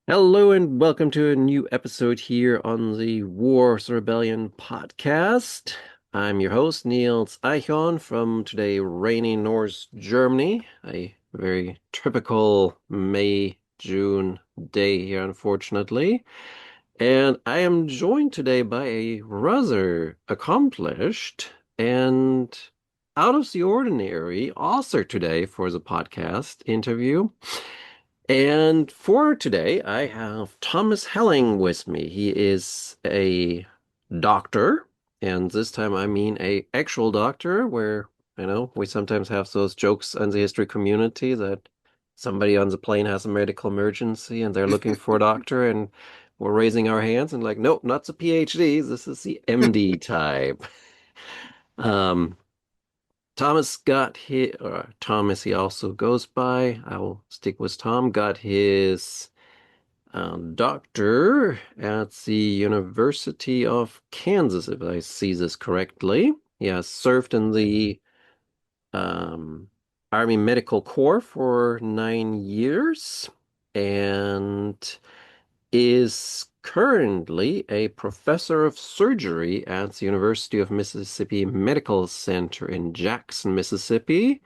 Hello and welcome to a new episode here on the Wars Rebellion podcast. I'm your host, Niels Eichhorn from today rainy North Germany, a very typical May, June day here, unfortunately. And I am joined today by a rather accomplished and out of the ordinary author today for the podcast interview. And for today, I have Thomas Helling with me. He is a doctor, and this time I mean a actual doctor, where, we sometimes have those jokes in the history community that somebody on the plane has a medical emergency and they're looking for a doctor, and we're raising our hands and like, nope, not the PhD. This is the MD type. Um, Thomas got his, or Thomas, he also goes by, I will stick with Tom, got his doctor at the University of Kansas, if I see this correctly. He has served in the um, Army Medical Corps for 9 years and is currently a professor of surgery at the University of Mississippi Medical Center in Jackson, Mississippi.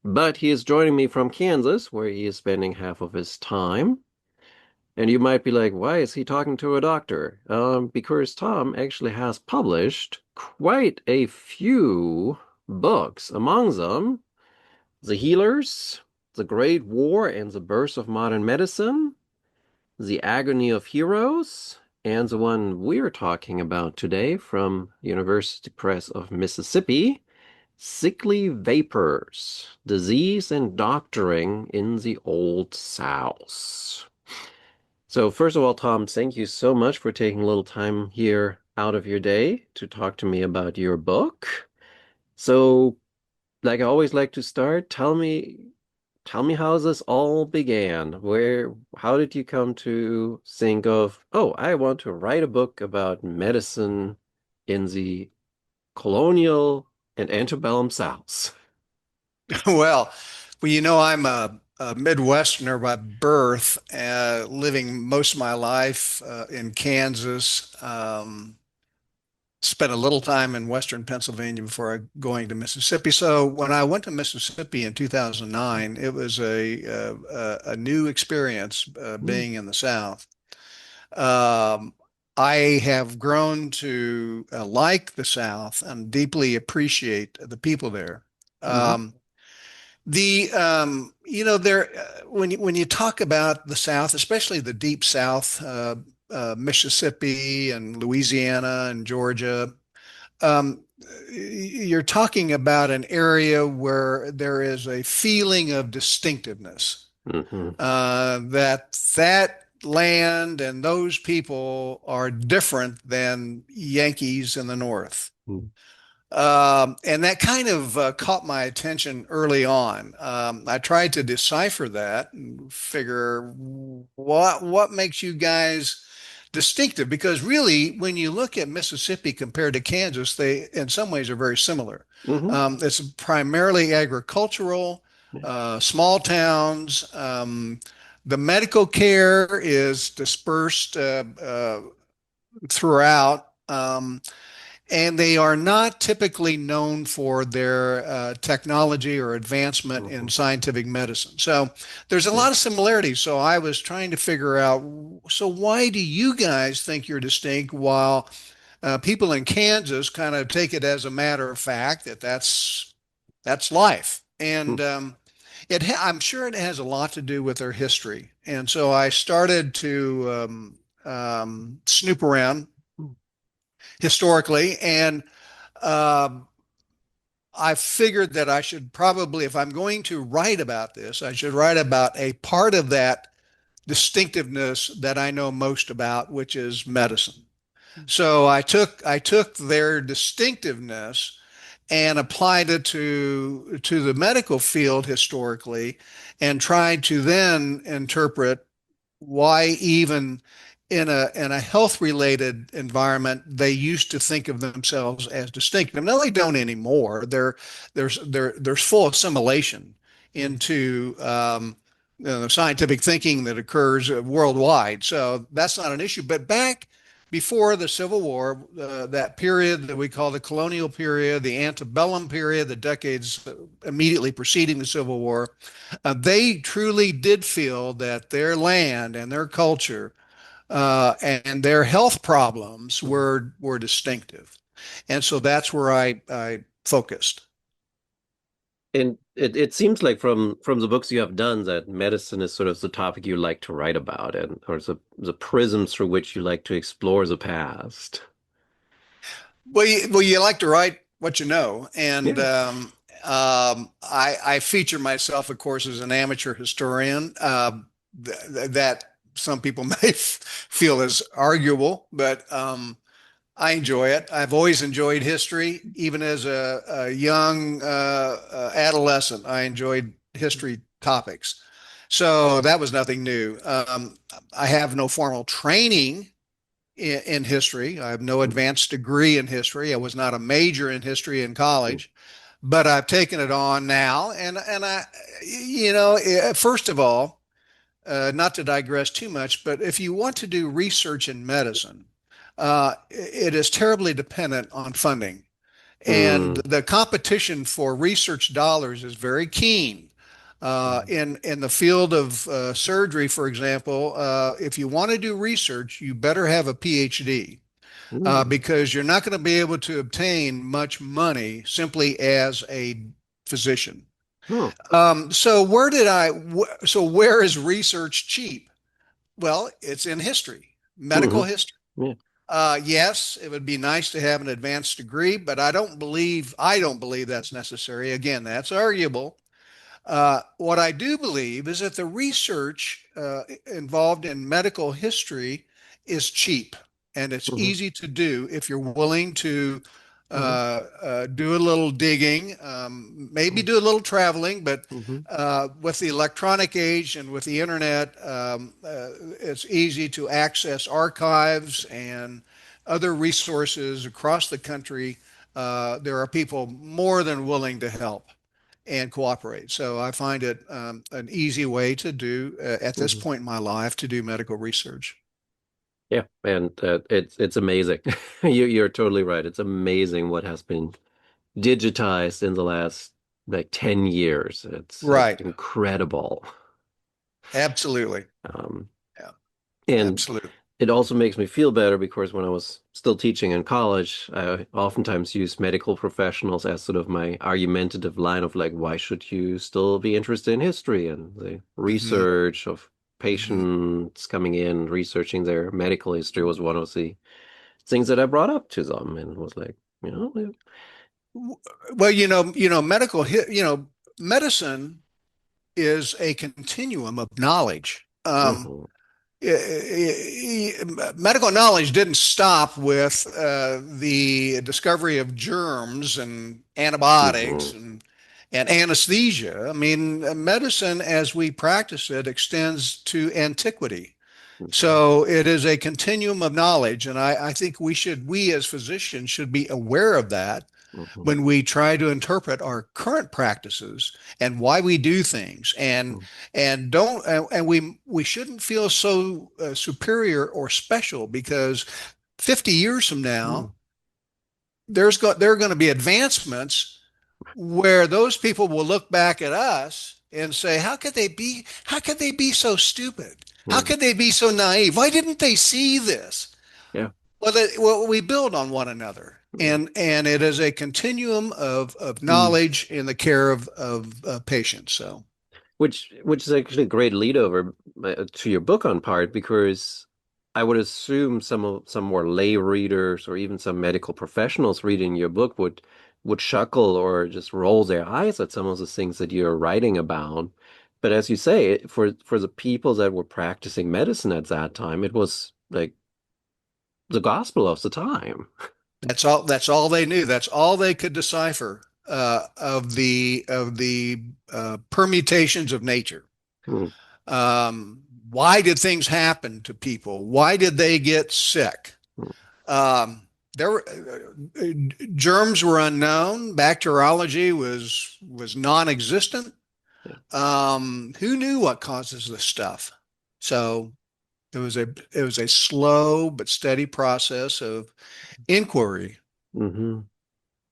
But he is joining me from Kansas, where he is spending half of his time. And you might be like, why is he talking to a doctor? Because Tom actually has published quite a few books, among them The Healers, The Great War and the Birth of Modern Medicine, The Agony of Heroes, and the one we're talking about today from University Press of Mississippi, Sickly Vapors, Disease and Doctoring in the Old South. So first of all, Tom, thank you so much for taking a little time here out of your day to talk to me about your book. So, like I always like to start, tell me how this all began. How did you come to think of, oh, I want to write a book about medicine in the colonial and antebellum South? Well, I'm a Midwesterner by birth, living most of my life in Kansas. Spent a little time in Western Pennsylvania before going to Mississippi. So when I went to Mississippi in 2009, it was a new experience Mm, being in the South. Um, I have grown to like the South and deeply appreciate the people there. mhm, Um, The there when you talk about the South, especially the deep South, Mississippi and Louisiana and Georgia, um, you're talking about an area where there is a feeling of distinctiveness. mhm, That land and those people are different than Yankees in the North. mm, And that kind of caught my attention early on. I tried to decipher that and figure what makes you guys distinctive, because really, when you look at Mississippi compared to Kansas, they in some ways are very similar. mhm, It's primarily agricultural, yeah, small towns. The medical care is dispersed throughout. And they are not typically known for their technology or advancement in mhm, scientific medicine. So there's a yeah. lot of similarities. So I was trying to figure out, so why do you guys think you're distinct while people in Kansas kind of take it as a matter of fact that that's life? Mm, And I'm sure it has a lot to do with their history. And so I started to snoop around mm, historically, and um, I figured that I should probably, if I'm going to write about this, I should write about a part of that distinctiveness that I know most about, which is medicine. So I took their distinctiveness and applied it to the medical field historically, and tried to then interpret why even in a health related environment they used to think of themselves as distinctive. Now they don't anymore. There's full assimilation mm, into scientific thinking that occurs worldwide. So that's not an issue. But back before the Civil War, that period that we call the colonial period, the antebellum period, the decades immediately preceding the Civil War, they truly did feel that their land and their culture and their health problems Mhm. were distinctive. And so that's where I focused. And it seems like from the books you have done that medicine is sort of the topic you like to write about and or the prisms through which you like to explore the past. Well, you like to write what you know, and Yeah. I feature myself, of course, as an amateur historian. That some people may feel is arguable, but I enjoy it. I've always enjoyed history, even as a young adolescent. I enjoyed history topics, so that was nothing new. I have no formal training in history. I have no Mhm. advanced degree in history. I was not a major in history in college, but I've taken it on now. And I, first of all, not to digress too much, but if you want to do research in medicine, it is terribly dependent on funding. And Mm. the competition for research dollars is very keen. Mm. In the field of surgery, for example, if you want to do research, you better have a PhD Mm. because you're not going to be able to obtain much money simply as a physician. Oh. So where is research cheap? Well, it's in history, medical Hmm. history. Yeah. Yes, it would be nice to have an advanced degree, but I don't believe that's necessary. Again, that's arguable. What I do believe is that the research involved in medical history is cheap and it's Hmm. easy to do if you're willing to Uh-huh. do a little digging, maybe do a little traveling, but Hmm. with the electronic age and with the internet, it's easy to access archives and other resources across the country. There are people more than willing to help and cooperate. So I find it an easy way to do at this Hmm. point in my life to do medical research. Yeah, and it's amazing. You're totally right. It's amazing what has been digitized in the last like 10 years. It's Right. incredible. Absolutely. Um, Yeah. and Absolutely. it also makes me feel better because when I was still teaching in college, I oftentimes used medical professionals as sort of my argumentative line of like, why should you still be interested in history and the Hmm. research of Hmm. patients coming in, researching their medical history was one of the things that I brought up to them and was like, you know, Well, medicine is a continuum of knowledge. mhm, Medical knowledge didn't stop with the discovery of germs and antibiotics mhm, and anesthesia. I mean, medicine as we practice it extends to antiquity. mhm, So it is a continuum of knowledge, and I think we as physicians should be aware of that mhm, when we try to interpret our current practices and why we do things and don't and we shouldn't feel so superior or special because 50 years from now mhm, there are going to be advancements where those people will look back at us and say how could they be so stupid, how mhm. could they be so naive, why didn't they see this? Yeah. Well, we build on one another, Mm. and it is a continuum of Mm. knowledge in the care of patients. So Which is actually a great lead over to your book on part because I would assume some more lay readers or even some medical professionals reading your book would chuckle or just roll their eyes at some of the things that you're writing about. But as you say, for the people that were practicing medicine at that time, it was like the gospel of the time. that's all they knew. That's all they could decipher of the permutations of nature. Mm. Why did things happen to people? Why did they get sick? Mm. Um, there were germs were unknown. Bacteriology was non-existent. Yeah. Who knew what causes this stuff? So it was a slow but steady process of inquiry Hmm.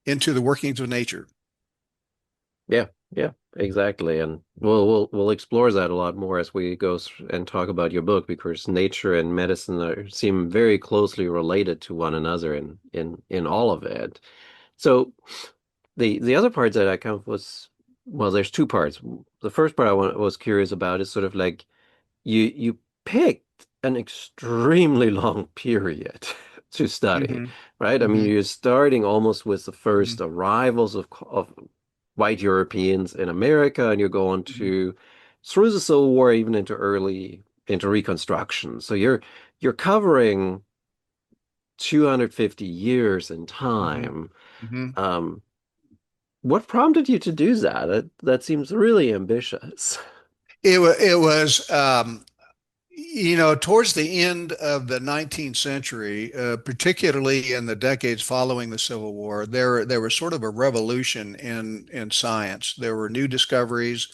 into the workings of nature. Yeah, yeah, exactly. And we'll explore that a lot more as we go and talk about your book because nature and medicine seem very closely related to one another in all of it. So the other part that I kind of was well, there's two parts. The first part was curious about is sort of like you picked an extremely long period to study, Hmm. right? I mean, Hmm. you're starting almost with the Hmm. first arrivals of white Europeans in America, and you're going Hmm. to through the Civil War, even into Reconstruction. So you're covering 250 years in Hmm. time. Hmm. Um, what prompted you to do that? That seems really ambitious. It was towards the end of the 19th century, particularly in the decades following the Civil War, there was sort of a revolution in science. There were new discoveries.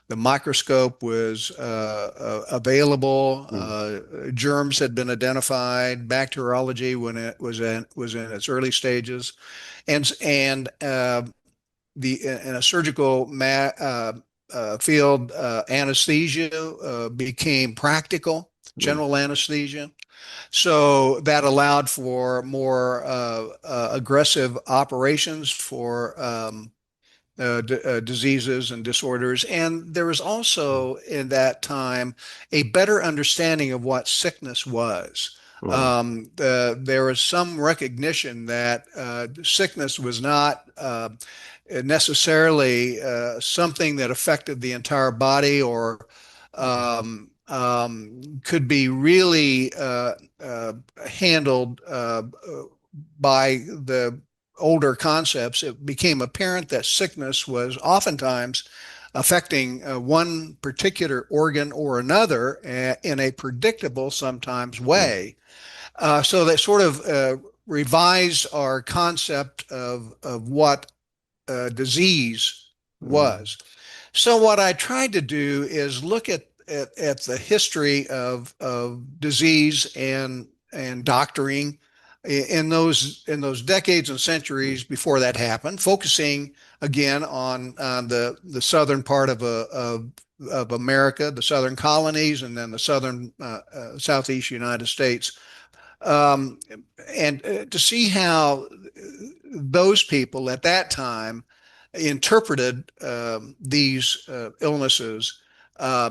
The microscope was available. Mm, Germs had been identified. Bacteriology, when it was in its early stages, and the in a surgical field, anesthesia became practical, mm, general anesthesia. So that allowed for more aggressive operations for diseases and disorders. And there was mm, also in that time a better understanding of what sickness was. mm, There was some recognition that sickness was not necessarily something that affected the entire body or could be really handled by the older concepts. It became apparent that sickness was oftentimes affecting one particular organ or another in a predictable, sometimes mm, way. So that sort of revised our concept of what disease mm, was. So what I tried to do is look at the history of disease and doctoring in those decades and mm, centuries before that happened, focusing again on the southern part of America, the southern colonies, and then the southern southeast United States, um, and to see how those people at that time interpreted these illnesses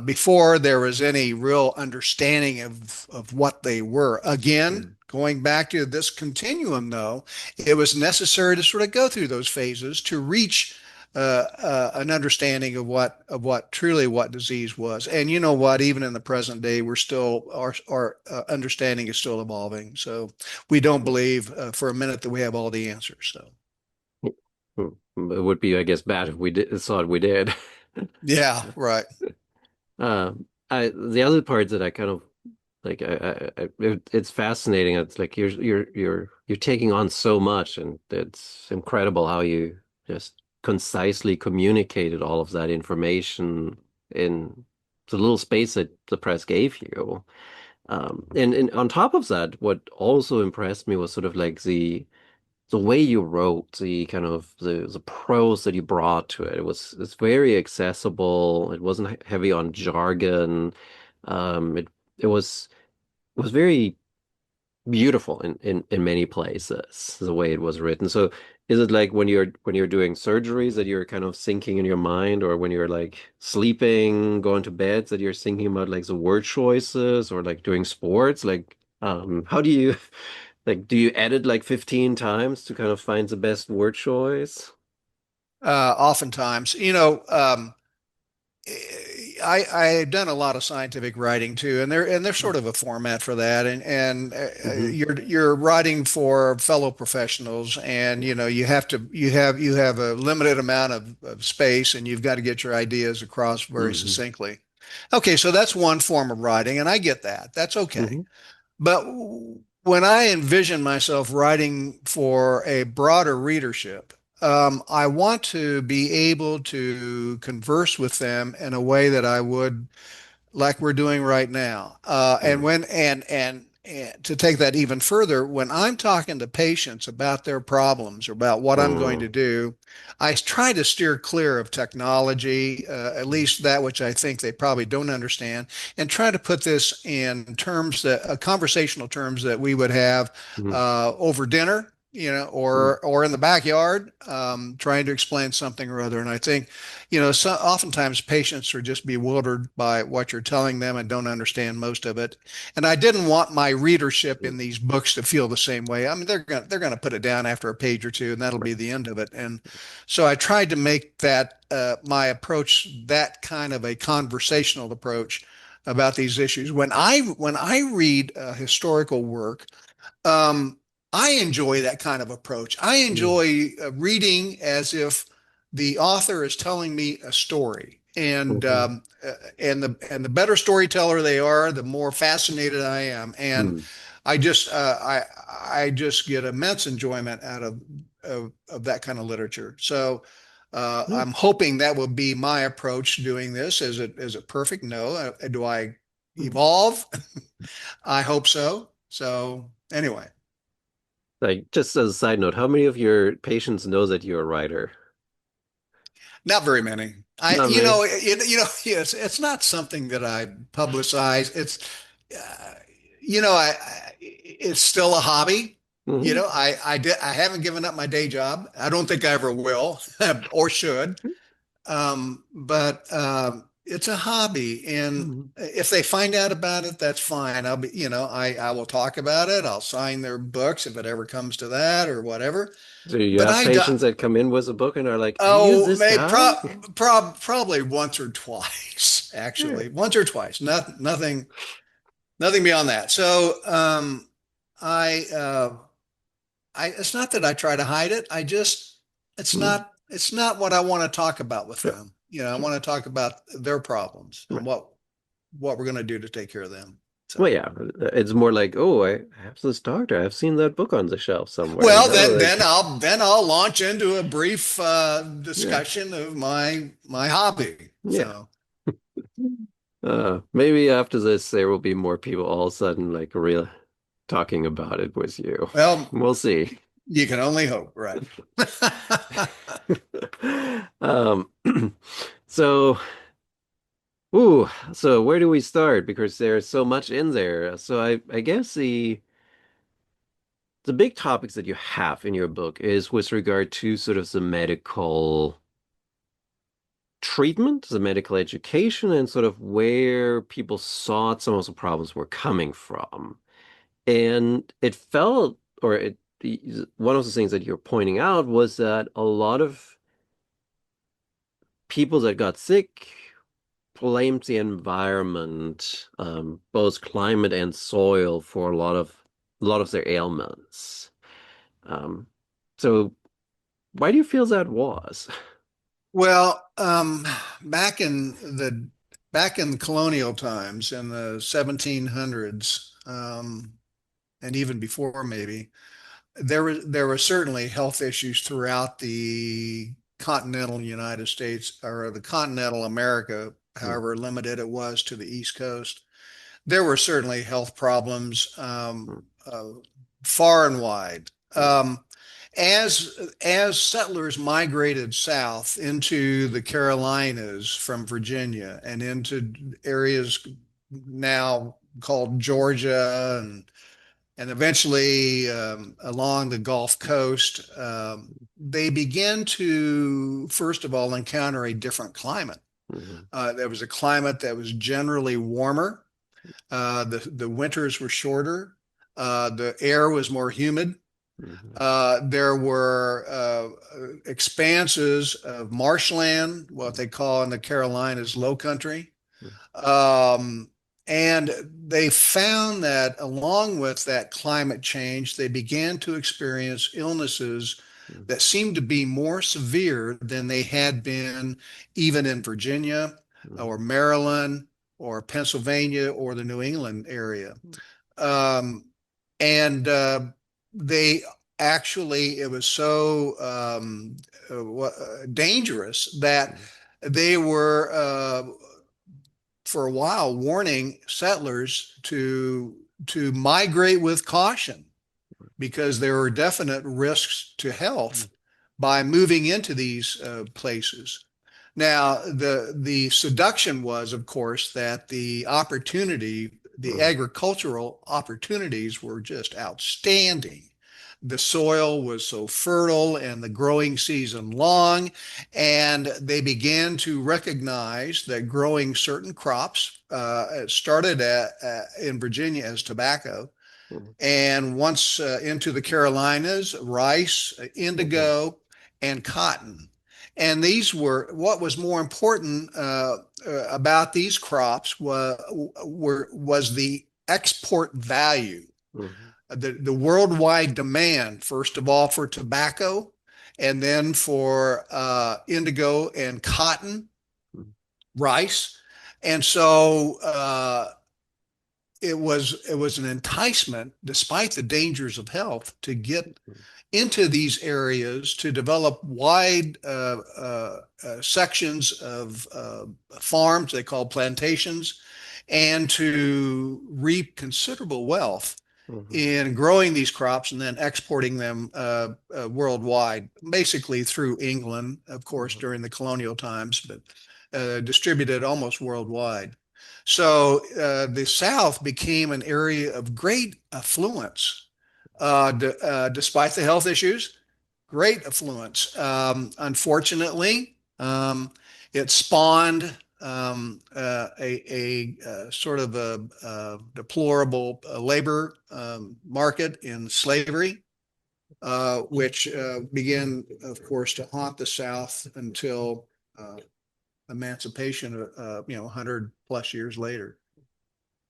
before there was any real understanding of what they were. Again, mm. going back to this continuum, though, it was necessary to sort of go through those phases to reach an understanding of what truly what disease was. And you know what? Even in the present day, we're still our understanding is still evolving. So we don't believe for a minute that we have all the answers. So Mm. It would be, I guess, bad if we thought we did. yeah, right. I the other part that I kind of like, it's fascinating. It's like you're taking on so much, and it's incredible how you just concisely communicated all of that information in the little space that the press gave you. And on top of that, what also impressed me was sort of like the way you wrote, the kind of the prose that you brought to it. It's very accessible. It wasn't heavy on jargon. It was very beautiful in many places, the way it was written. So is it like when you're doing surgeries that you're kind of thinking in your mind, or when you're like sleeping, going to bed, that you're thinking about like the word choices, or like doing sports? Like how do you like do you edit like 15 times to kind of find the best word choice? Oftentimes, I've done a lot of scientific writing too, and there's sort of a format for that, and Mm-hmm. you're writing for fellow professionals, and you have a limited amount of space, and you've got to get your ideas across very Mm-hmm. succinctly. Okay, so that's one form of writing, and I get that. That's okay. Mm-hmm. But when I envision myself writing for a broader readership, I want to be able to converse with them in a way that I would like we're doing right now. And Mm, when and to take that even further, when I'm talking to patients about their problems or about what I'm going to mm, do, I try to steer clear of technology, at least that which I think they probably don't understand, and try to put this in terms that conversational terms that we would have mm, over dinner, mm, or in the backyard, trying to explain something or other. And I think so oftentimes patients are just bewildered by what you're telling them and don't understand most of it. And I didn't want my readership mm. in these books to feel the same way. I mean, they're gonna put it down after a page or two, and that'll Right. be the end of it. And so I tried to make that my approach that kind of a conversational approach about these issues. When I read historical work, um, I enjoy that kind of approach. I Mm, enjoy reading as if the author is telling me a story, mhm, and the better storyteller they are, the more fascinated I am, and mm. I just get immense enjoyment out of that kind of literature. So. Yeah. I'm hoping that will be my approach doing this. Is it perfect? No. Do I Mm. evolve? I hope so. So anyway. Like, just as a side note, how many of your patients know that you're a writer? Not very many. I, Not you many. know, it's not something that I publicize. Uh, it's still a hobby. Hmm. I haven't given up my day job. I don't think I ever will or should. But it's a hobby, and Hmm. if they find out about it, that's fine. I will talk about it. I'll sign their books if it ever comes to that or whatever. So you But have I, do- patients that come in with a book and are like, "Are you Oh, this guy?" probably once or twice, Yeah. actually, once or twice. Nothing beyond that. So, I, it's not that I try to hide it. Mm. It's not what I want to talk about with Sure, them. I sure. want to talk about their problems and Right. what we're going to do to take care of them. Well, So. yeah, it's more like, oh, I have this doctor. I've seen that book on the shelf somewhere, Well, Like, then I'll launch into a brief yeah, discussion of my hobby. yeah. So. Maybe after this, there will be more people all of a sudden like real talking about it with you. Well, We'll see. you can only hope, right? Um, so, ooh, so where do we start? Because there's so much in there. So I guess the big topics that you have in your book is with regard to sort of the medical treatment, the medical education, and sort of where people thought some of the problems were coming from. And it felt, or it, one of the things that you're pointing out was that a lot of people that got sick blamed the environment, both climate and soil, for a lot of their ailments. Um, so why do you feel that was? Well, back in the back in colonial times in the 1700s, and even before maybe, there were certainly health issues throughout the continental United States or the continental America, Mm, however limited it was to the East Coast. There were certainly health problems mm, far and wide. mm, As settlers migrated south into the Carolinas from Virginia and into areas now called Georgia and eventually along the Gulf Coast, they began to, first of all, encounter a different climate. mhm, There was a climate that was generally warmer. The winters were shorter. The air was more humid. mhm, There were expanses of marshland, what they call in the Carolinas low country. mhm, Um, and they found that along with that climate change, they began to experience illnesses mhm, that seemed to be more severe than they had been even in Virginia or mhm, Maryland or Pennsylvania or the New England area. Um, and they actually it was so dangerous that they were for a while warning settlers to migrate with caution because there were definite risks to health by moving into these places. Now, the seduction was, of course, that the agricultural opportunities were just outstanding. The soil was so fertile and the growing season long, and they began to recognize that growing certain crops started in Virginia as tobacco, and once into the Carolinas, rice, indigo, and cotton. And these were what was more important about these crops was the export value, the worldwide demand, first of all, for tobacco, and then for indigo and cotton, rice. And so it was an enticement, despite the dangers of health, to get into these areas to develop wide sections of farms they call plantations, and to reap considerable wealth in growing these crops and then exporting them worldwide, basically through England, of course, during the colonial times, but distributed almost worldwide. So the South became an area of great affluence, despite the health issues, great affluence. Unfortunately, it spawned a sort of a deplorable labor market in slavery, which began, of course, to haunt the South until emancipation, 100 plus years later.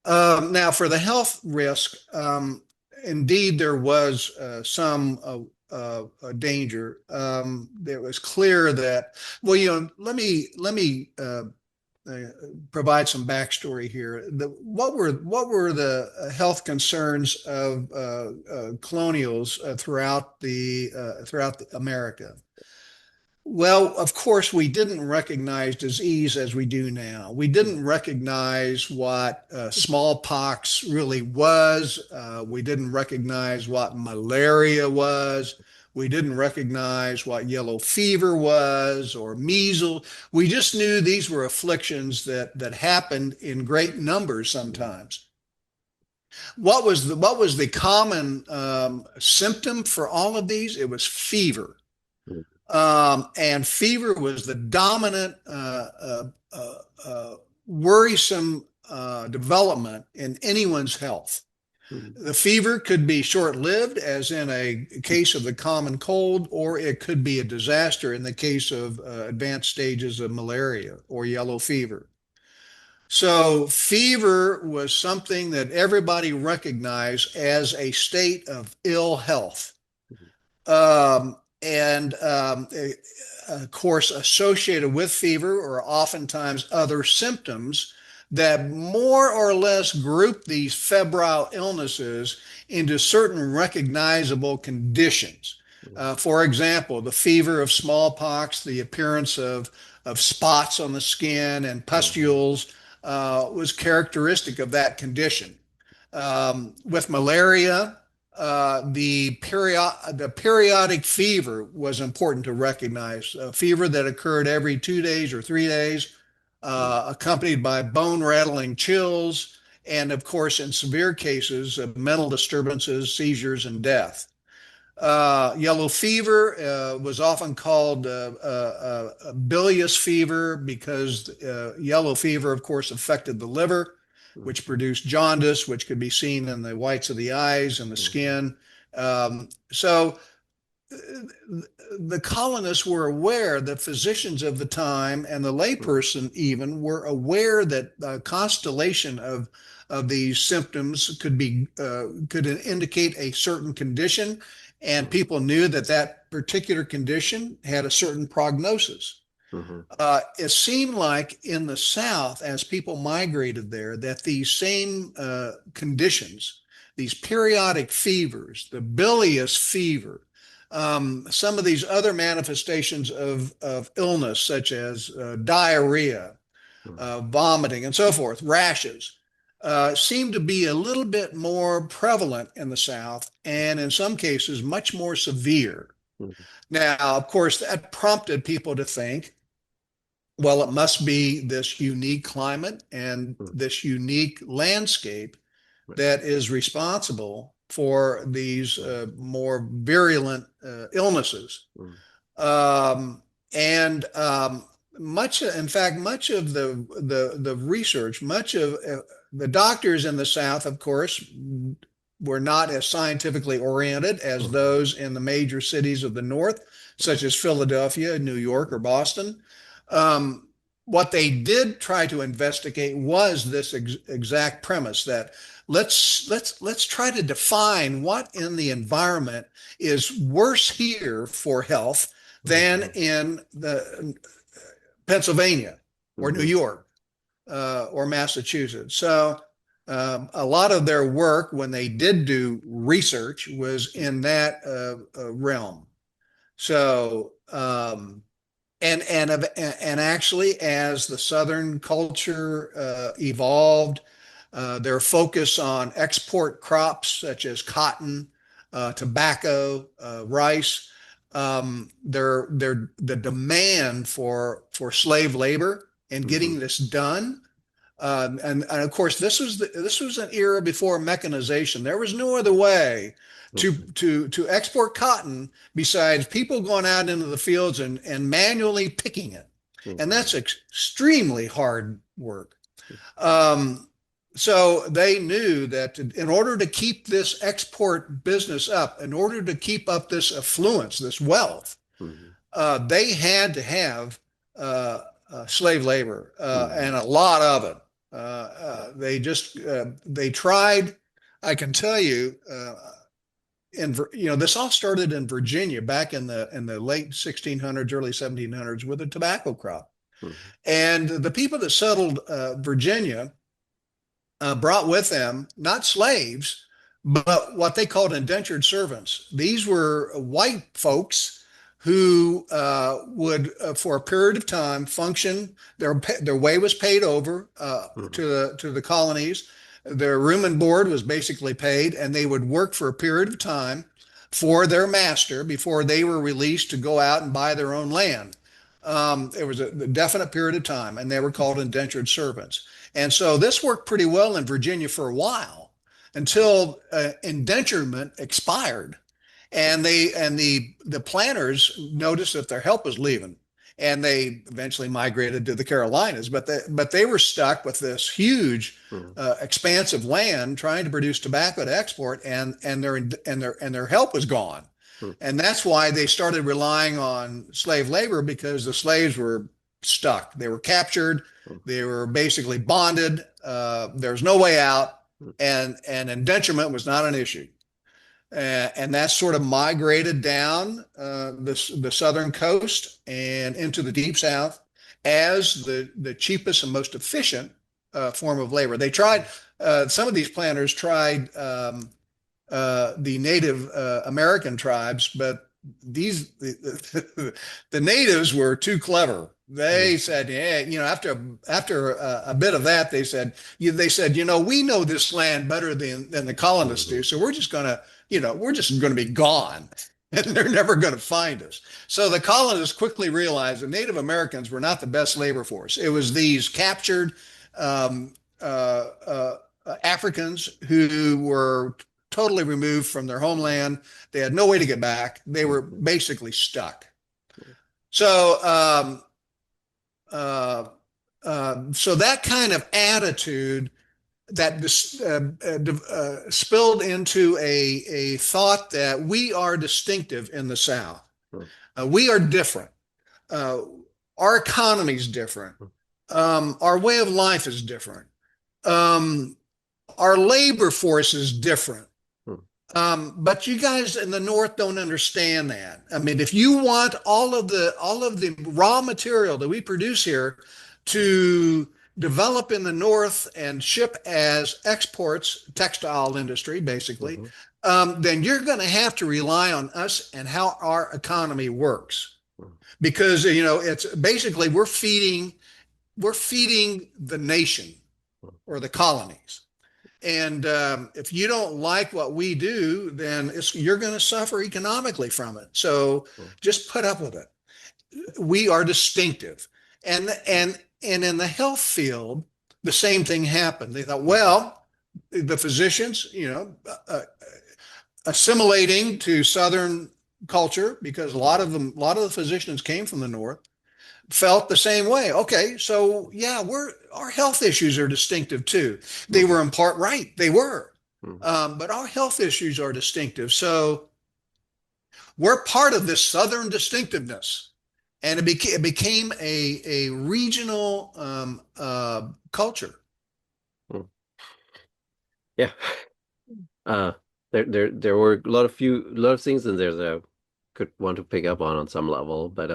Now, for the health risk, indeed, there was some danger. It was clear that, well, let me provide some backstory here. What were the health concerns of colonials throughout America? Well, of course, we didn't recognize disease as we do now. We didn't recognize what smallpox really was. We didn't recognize what malaria was. We didn't recognize what yellow fever was or measles. We just knew these were afflictions that happened in great numbers sometimes. What was the common symptom for all of these? It was fever. And fever was the dominant worrisome development in anyone's health. The fever could be short-lived, as in a case of the common cold, or it could be a disaster in the case of advanced stages of malaria or yellow fever. So fever was something that everybody recognized as a state of ill health. And of course, associated with fever are oftentimes other symptoms that more or less group these febrile illnesses into certain recognizable conditions. For example, the fever of smallpox, the appearance of spots on the skin and pustules was characteristic of that condition. With malaria, the periodic fever was important to recognize. A fever that occurred every 2 days or 3 days, accompanied by bone-rattling chills, and of course, in severe cases, of mental disturbances, seizures, and death. Yellow fever was often called bilious fever because yellow fever, of course, affected the liver, which produced jaundice, which could be seen in the whites of the eyes and the skin. So the colonists were aware, the physicians of the time and the layperson even were aware that a constellation of these symptoms could indicate a certain condition, and people knew that particular condition had a certain prognosis. It seemed like in the South, as people migrated there, that these same conditions these periodic fevers, the bilious fever, some of these other manifestations of illness, such as diarrhea, Mhm. vomiting, and so forth, rashes, seem to be a little bit more prevalent in the South and in some cases much more severe. Mhm. Now, of course, that prompted people to think, well, it must be this unique climate and Mhm. this unique landscape Right. that is responsible for these Mhm. more virulent illnesses. Mhm. Um, and much, in fact, much of the research, much of the doctors in the South, of course, were not as scientifically oriented as Mhm. those in the major cities of the North, such as Philadelphia, New York, or Boston. Um, what they did try to investigate was this exact premise that let's try to define what in the environment is worse here for health than Mhm. in the Pennsylvania or New Mhm. York or Massachusetts. So a lot of their work when they did do research was in that realm. So and actually, as the Southern culture evolved, their focus on export crops such as cotton, tobacco, rice, the demand for slave labor and Mhm. getting this done. And of course, this was an era before mechanization. There was no other way Mhm. to export cotton besides people going out into the fields and manually picking it, and Mhm. that's extremely hard work. Um, so they knew that in order to keep this export business up, in order to keep up this affluence, this wealth, Mhm. they had to have slave labor Mhm. and a lot of it. They tried. I can tell you, this all started in Virginia back in the late 1600s, early 1700s with a tobacco crop, Mhm. and the people that settled Virginia brought with them not slaves, but what they called indentured servants. These were white folks who would, for a period of time, function. Their way was paid over Mhm. to the colonies. Their room and board was basically paid, and they would work for a period of time for their master before they were released to go out and buy their own land. It was a definite period of time, and they were called indentured servants. And so this worked pretty well in Virginia for a while until indenturement expired, and the planters noticed that their help was leaving, and they eventually migrated to the Carolinas. But they were stuck with this huge, Mhm. expansive land trying to produce tobacco to export, and their help was gone. Mhm. And that's why they started relying on slave labor because the slaves were stuck. They were captured. They were basically bonded. There's no way out, Mhm. and indenturement was not an issue. And that sort of migrated down the southern coast and into the deep south as the cheapest and most efficient form of labor. They tried, some of these planters tried the Native American tribes, but the natives were too clever. They Mhm. said, yeah, after a bit of that, they said, we know this land better than the colonists do, Mhm. so we're just gonna be gone, and they're never going to find us. So the colonists quickly realized the Native Americans were not the best labor force. It was these captured um, uh, uh, Africans who were totally removed from their homeland. They had no way to get back. They were Mhm. basically stuck. So, so that kind of attitude that spilled into a thought that we are distinctive in the South. We are different. Uh, our economy is different. Our way of life is different. Um, our labor force is different. Mhm. But you guys in the North don't understand that. I mean, if you want all of the raw material that we produce here to develop in the North and ship as exports, textile industry, basically, Hmm. then you're going to have to rely on us and how our economy works. Because, it's basically we're feeding the nation or the colonies. And if you don't like what we do, then you're going to suffer economically from it. So just put up with it. We are distinctive. And in the health field, the same thing happened. They thought, well, the physicians, assimilating to Southern culture because a lot of the physicians came from the North, felt the same way. Okay, so yeah, our health issues are distinctive too. They were in part right. They were. But our health issues are distinctive. So we're part of this Southern distinctiveness. And it became a regional culture. Yeah. Uh, there were a lot of things in there that I could want to pick up on some level, but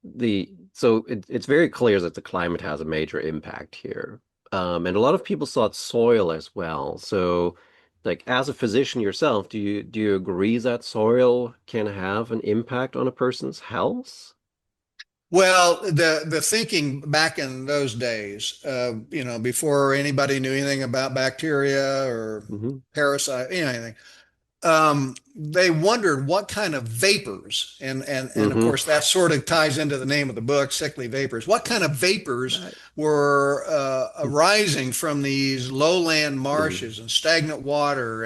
it's very clear that the climate has a major impact here. And a lot of people thought soil as well. So, like as a physician yourself, do you agree that soil can have an impact on a person's health? Well, the thinking back in those days, before anybody knew anything about bacteria or Hmm. parasite, anything, they wondered what kind of vapors, and of Hmm. course that sort of ties into the name of the book, sickly vapors. What kind of vapors Right. were arising from these lowland Hmm. marshes and stagnant water,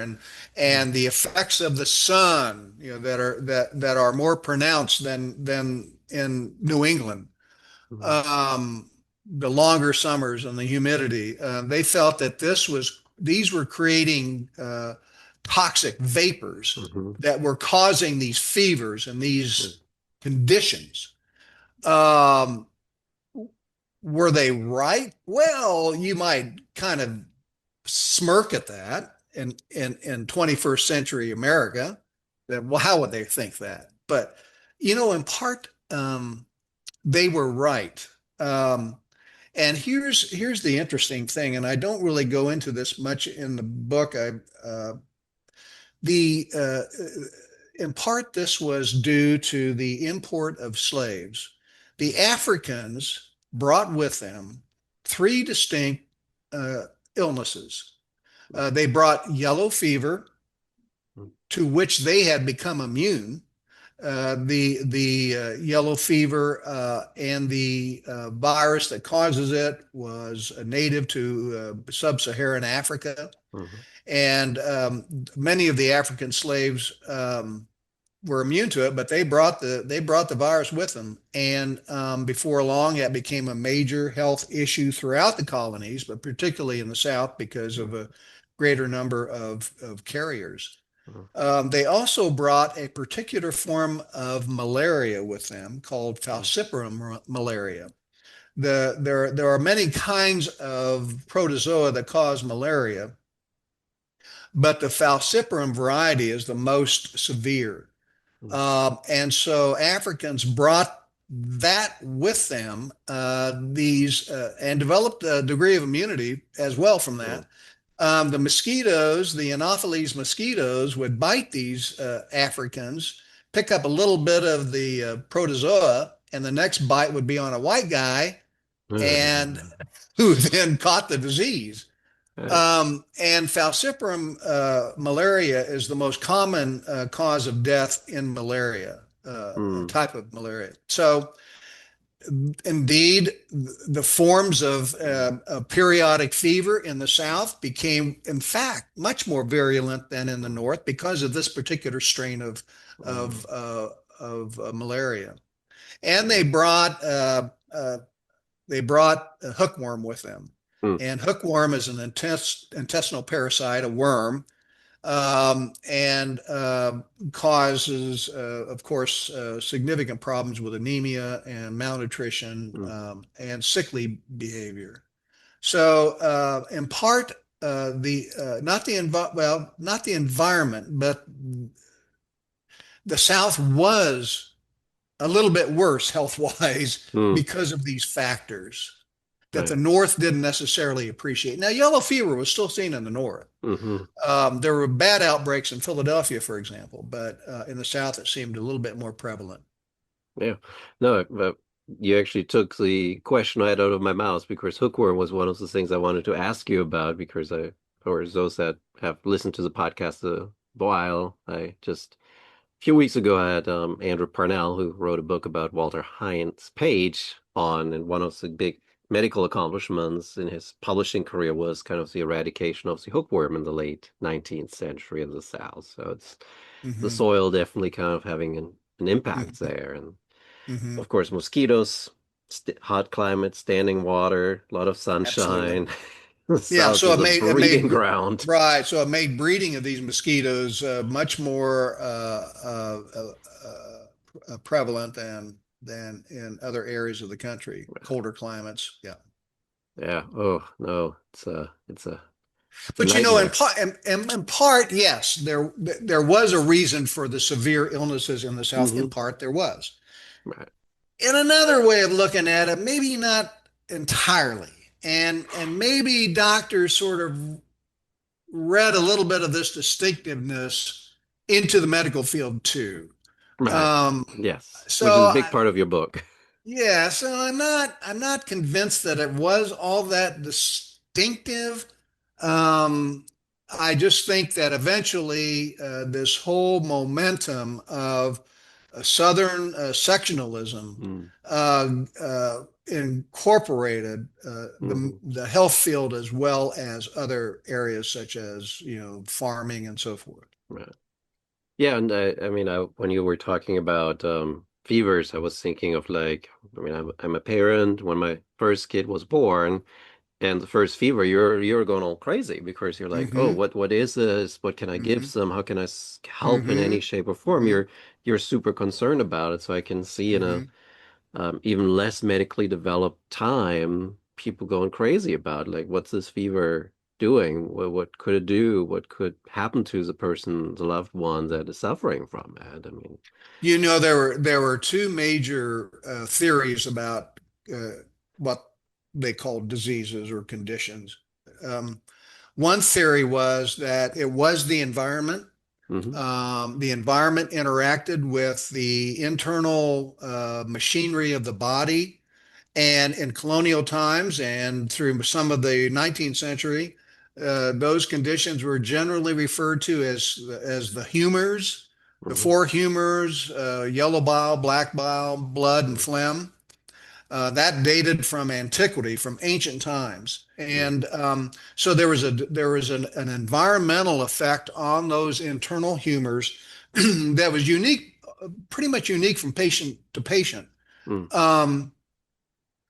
and the effects of the sun, that are more pronounced than in New England. Hmm. Um, the longer summers and the humidity, they felt that these were creating toxic vapors Hmm. that were causing these fevers and these conditions. Um, were they right? Well, you might kind of smirk at that in 21st century America. That, well, how would they think that? But in part, they were right. Um, and here's the interesting thing, and I don't really go into this much in the book. The In part, this was due to the import of slaves. The Africans brought with them three distinct uh, illnesses. They brought yellow fever, to which they had become immune. The yellow fever and the virus that causes it was native to sub-Saharan Africa, Hmm. and many of the African slaves were immune to it, but they brought the virus with them, and before long, it became a major health issue throughout the colonies, but particularly in the South because of a greater number of carriers. They also brought a particular form of malaria with them called falciparum malaria. There are many kinds of protozoa that cause malaria, but the falciparum variety is the most severe. And so Africans brought that with them, and developed a degree of immunity as well from that. The mosquitoes, the Anopheles mosquitoes, would bite these Africans, pick up a little bit of the protozoa, and the next bite would be on a white guy, and who then caught the disease. And falciparum malaria is the most common cause of death in malaria, a type of malaria. So, indeed, the forms of periodic fever in the South became, in fact, much more virulent than in the North because of this particular strain of malaria. And they brought a hookworm with them. And hookworm is an intestinal parasite, a worm, and causes, of course, significant problems with anemia and malnutrition and sickly behavior. So, in part, the not the not the environment, but the South was a little bit worse health wise because of these factors that Right. the North didn't necessarily appreciate. Now, yellow fever was still seen in the North. Hmm. There were bad outbreaks in Philadelphia, for example, but in the South it seemed a little bit more prevalent. Yeah. No, but you actually took the question right out of my mouth because hookworm was one of the things I wanted to ask you about because for those that have listened to the podcast a while, I just a few weeks ago I had Andrew Parnell who wrote a book about Walter Heinz Page on, and one of the big medical accomplishments in his publishing career was kind of the eradication of the hookworm in the late 19th century in the South. So it's the Hmm. soil definitely kind of having an impact Hmm. there. And Hmm. of course, mosquitoes, st hot climate, standing water, a lot of Absolutely. sunshine. The Yeah, South so is a breeding ground. right, so it made breeding of these mosquitoes much more prevalent than in other areas of the country, colder climates. Yeah. Yeah. Oh no, it's a But you know, nightmare. in part, yes, there was a reason for the severe illnesses in the South. In Hmm. part, there was. Right. In another way of looking at it, maybe not entirely, and maybe doctors sort of read a little bit of this distinctiveness into the medical field too. Right. Um, Yes. Which is a so big part of your book. yeah, so I'm not convinced that it was all that distinctive. Um, I just think that eventually this whole momentum of Southern sectionalism Mm. incorporated Hmm. the health field as well as other areas such as farming and so forth. Right. Yeah, and I mean, when you were talking about fevers, I was thinking of like, I mean, I'm a parent. When my first kid was born, and the first fever, you're going all crazy because you're like, oh, Hmm. what is this? What can I give Hmm. them? How can I help in any Hmm. shape or form? Hmm. You're super concerned about it. So I can see in a Hmm. even less medically developed time, people going crazy about like, what's this fever doing? What could it do? What could happen to the person, the loved one that is suffering from it? I mean, There were two major theories about what they called diseases or conditions. Um, One theory was that it was the environment. hmm The environment interacted with the internal machinery of the body. And in colonial times and through some of the 19th century, those conditions were generally referred to as the humors, the hmm four humors, yellow bile, black bile, blood, and phlegm. That dated from antiquity, from ancient times, hmm and so there was an environmental effect on those internal humors that was unique, pretty much unique from patient to patient. hmm Um,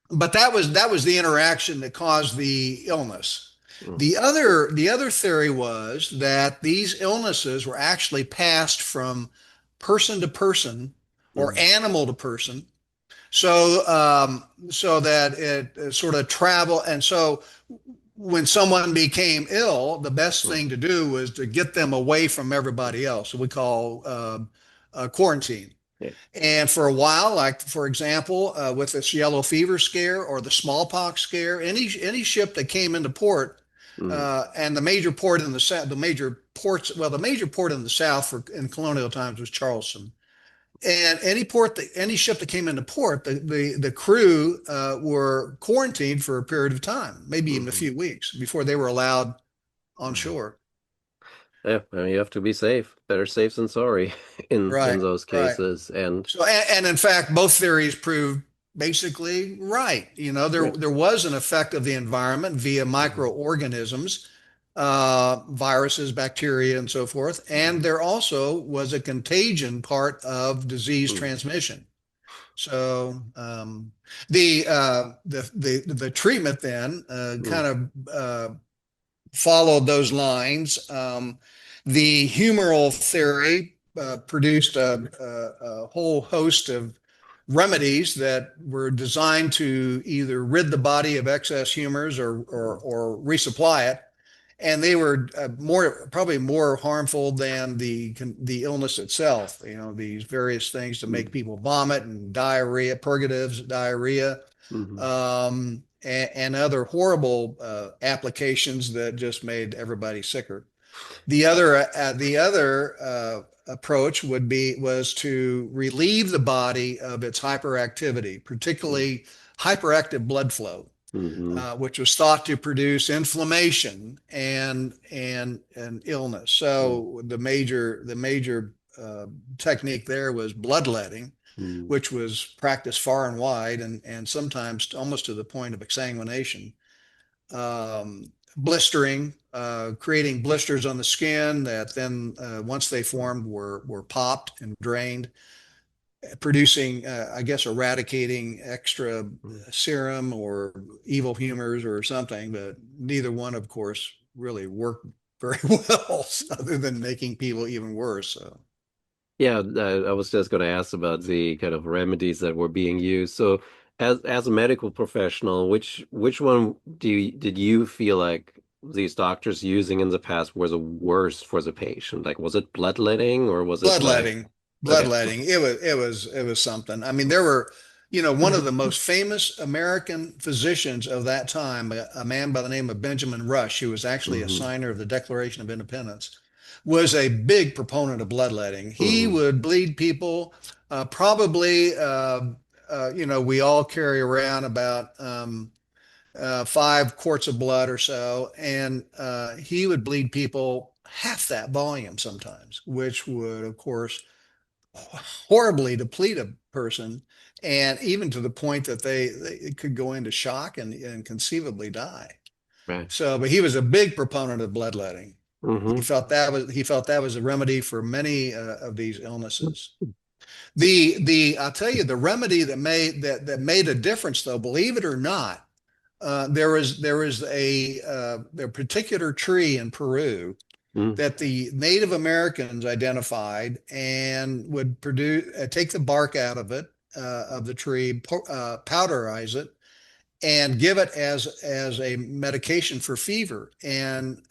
but that was the interaction that caused the illness. hmm The other theory was that these illnesses were actually passed from person to person or hmm animal to person, so that it sort of travel. And so when someone became ill, the best hmm thing to do was to get them away from everybody else. So we call quarantine. Yeah. And for a while, like for example, with this yellow fever scare or the smallpox scare, any ship that came into port, hmm and the major port in the south, the major port in the south in colonial times was Charleston. And any ship that came into port, the crew were quarantined for a period of time, maybe even a hmm few weeks before they were allowed on Right. shore. Yeah, I mean, you have to be safe. Better safe than sorry in Right, those right. cases. And So, and in fact, both theories proved basically right. yeah. There was an effect of the environment via hmm microorganisms, viruses, bacteria, and so forth. And hmm there also was a contagion part of disease hmm transmission. So, the treatment then hmm kind of followed those lines. The humoral theory produced a whole host of remedies that were designed to either rid the body of excess humors or resupply it. And they were probably more harmful than the illness itself. These various things to make hmm people vomit and diarrhea, purgatives, diarrhea. hmm and other horrible applications that just made everybody sicker. The other approach was to relieve the body of its hyperactivity, particularly hyperactive blood flow, Mm-hmm. which was thought to produce inflammation and illness. So the major technique there was bloodletting, Mm-hmm. which was practiced far and wide, and sometimes almost to the point of exsanguination. Blistering, creating blisters on the skin that then, once they formed, were popped and drained, producing, I guess, eradicating extra serum or evil humors or something. But neither one, of course, really worked very well, other than making people even worse. So. Yeah, I was just going to ask about the kind of remedies that were being used. So, as a medical professional, which one did you feel like these doctors using in the past was the worst for the patient? Like, was it bloodletting or was it like, bloodletting okay. bloodletting it was something. I mean, there were, one of the most famous American physicians of that time, a man by the name of Benjamin Rush, who was actually a Hmm. signer of the Declaration of Independence, was a big proponent of bloodletting. He Hmm. would bleed people, probably, we all carry around about 5 quarts of blood or so, and he would bleed people half that volume sometimes, which would, of course, horribly deplete a person, and even to the point that they could go into shock and conceivably die. Right. So, but he was a big proponent of bloodletting. He Hmm. felt that was a remedy for many of these illnesses. The I'll tell you, the remedy that made a difference, though, believe it or not, there was a particular tree in Peru Hmm. that the Native Americans identified and would take the bark out of it, of the tree, powderize it, and give it as a medication for fever. And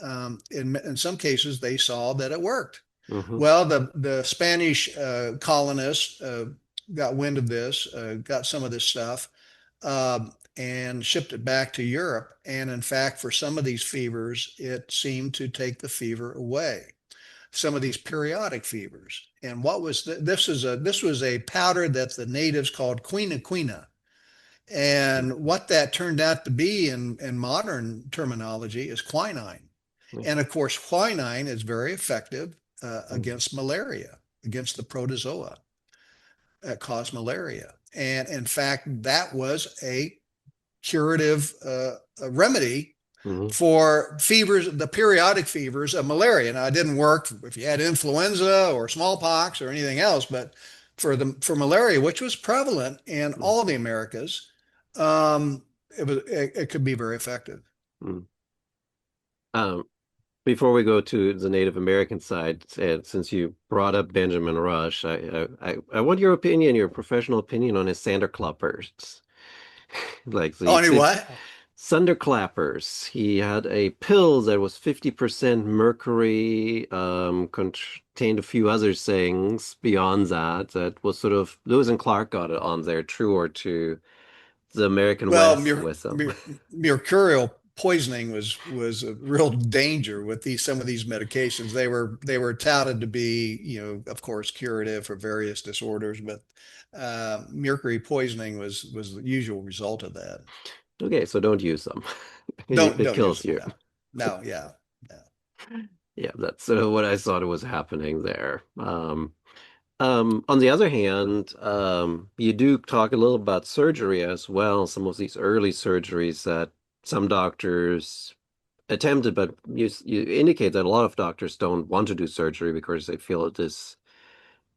in some cases, they saw that it worked. Hmm. Well, the Spanish colonists got wind of this, got some of this stuff, and shipped it back to Europe. And in fact, for some of these fevers, it seemed to take the fever away. Some of these periodic fevers. And this was a powder that the natives called quina. And what that turned out to be in modern terminology is quinine. And of course, quinine is very effective against malaria, against the protozoa that cause malaria. And in fact, that was a curative a remedy Hmm. for fevers, the periodic fevers of malaria. Now, it didn't work if you had influenza or smallpox or anything else, but for malaria, which was prevalent in all of the Americas, um, it could be very effective. Hmm. Um, Before we go to the Native American side, since you brought up Benjamin Rush, I want your opinion, your professional opinion on his Sanderclappers. Like Oh, the any what? Sunderclappers. He had a pill that was 50% mercury, contained a few other things beyond that, that was sort of Lewis and Clark got it on there, true or to the American Well, West with them. mercurial poisoning was a real danger with some of these medications. They were touted to be, of course, curative for various disorders, but mercury poisoning was the usual result of that. Okay, so don't use them. It Don't use kills them. you. No, no, yeah, yeah. Yeah, that's sort of what I thought was happening there. On the other hand, you do talk a little about surgery as well, some of these early surgeries that some doctors attempted, but you indicate that a lot of doctors don't want to do surgery because they feel it is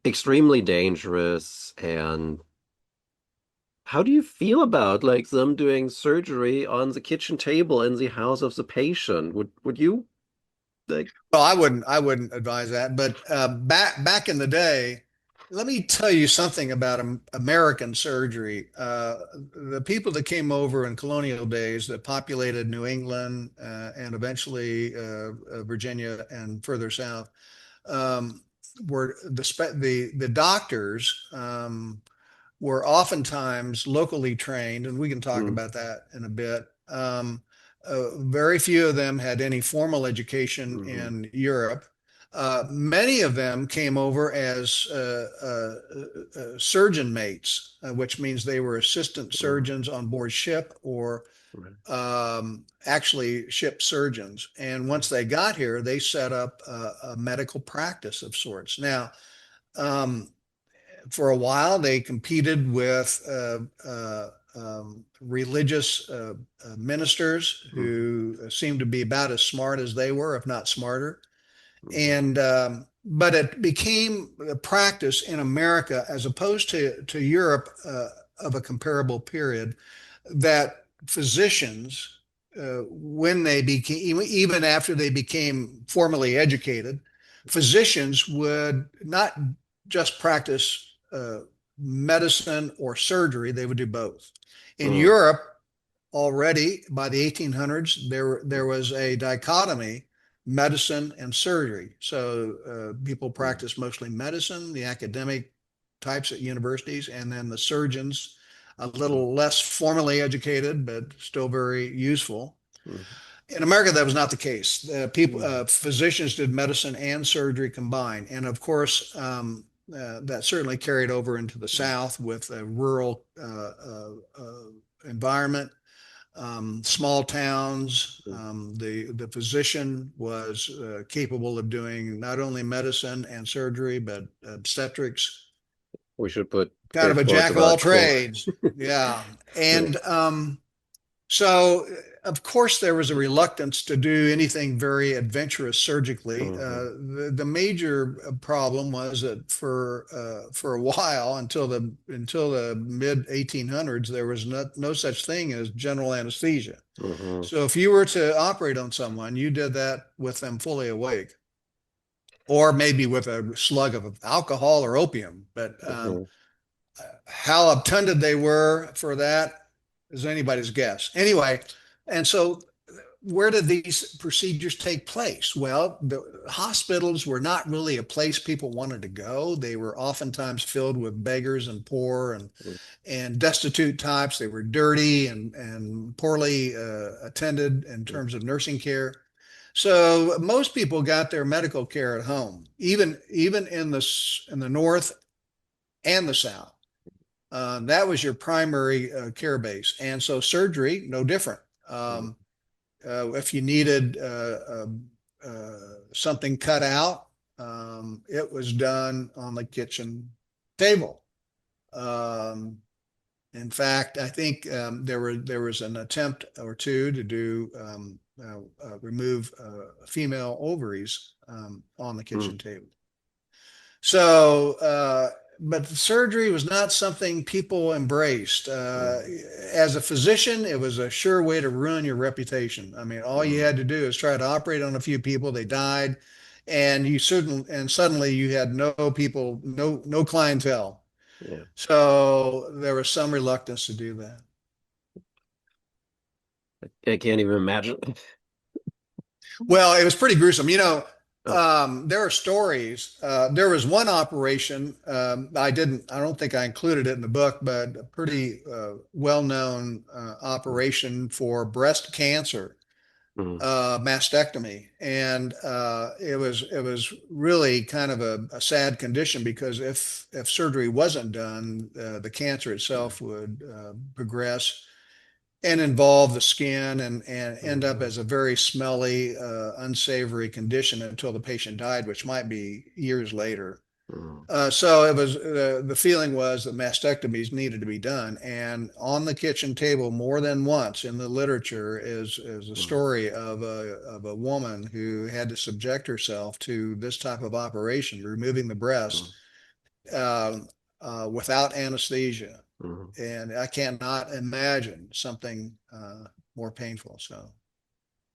extremely dangerous. And how do you feel about like them doing surgery on the kitchen table in the house of the patient? Would you like? Well, I wouldn't advise that. But back in the day, let me tell you something about American surgery. The people that came over in colonial days that populated New England, and eventually Virginia and further south, were the doctors. were oftentimes locally trained, and we can talk Mm, about that in a bit. Very few of them had any formal education mhm, in Europe. Many of them came over as surgeon mates, which means they were assistant mm, surgeons on board ship or right, actually ship surgeons. And mm, once they got here, they set up a medical practice of sorts. Now, um, for a while, they competed with religious ministers mhm, who seemed to be about as smart as they were, if not smarter. mhm, And but it became a practice in America, as opposed to Europe, of a comparable period, that physicians, when they became, even after they became formally educated, physicians would not just practice medicine or surgery, they would do both. In mm, Europe, already by the 1800s, there was a dichotomy, medicine and surgery. So people mm, practice mostly medicine, the academic types at universities, and then the surgeons, a mm, little less formally educated, but still very useful. mm, In America, that was not the case. mm, Physicians did medicine and surgery combined, and of course, that certainly carried over into the mm, South with a rural environment, small towns. mm. The physician was capable of doing not only medicine and surgery, but obstetrics, We should put kind of air a quotes jack of all about quote. trades. Yeah. Yeah. And so, of course, there was a reluctance to do anything very adventurous surgically. Mhm, The major problem was that for a while, until the mid 1800s, there was no such thing as general anesthesia. mhm, So if you were to operate on someone, you did that with them fully awake, or maybe with a slug of alcohol or opium. But mhm, how obtunded they were for that is anybody's guess. Anyway, and so where did these procedures take place? Well, the hospitals were not really a place people wanted to go. They were oftentimes filled with beggars and poor mm, and destitute types. They were dirty and poorly attended in mm, terms of nursing care. So most people got their medical care at home, even in the North and the South. That was your primary care base, and so surgery no different. mm, If you needed something cut out, it was done on the kitchen table. Um, in fact, I think there was an attempt or two to do remove female ovaries on the kitchen mm, table. So, but surgery was not something people embraced. mm, As a physician, it was a sure way to ruin your reputation. I mean, all you mm. had to do is try to operate on a few people, they died, and suddenly you had no people, no clientele. Yeah. So there was some reluctance to do that. I can't even imagine. Well, it was pretty gruesome. Oh. There are stories. There was one operation. I don't think I included it in the book, but a pretty well-known Mm, operation for breast cancer, mm, mastectomy, and it was really kind of a sad condition because if surgery wasn't done, the cancer yeah. itself would progress and involve the skin and end up Mhm, as a very smelly, unsavory condition until the patient died, which might be years later. mm, So it was the feeling was that mastectomies needed to be done, and on the kitchen table more than once in the literature is a mm, story of a woman who had to subject herself to this type of operation, removing the mm, breast uh, without anesthesia, mm. and I cannot imagine something more painful. So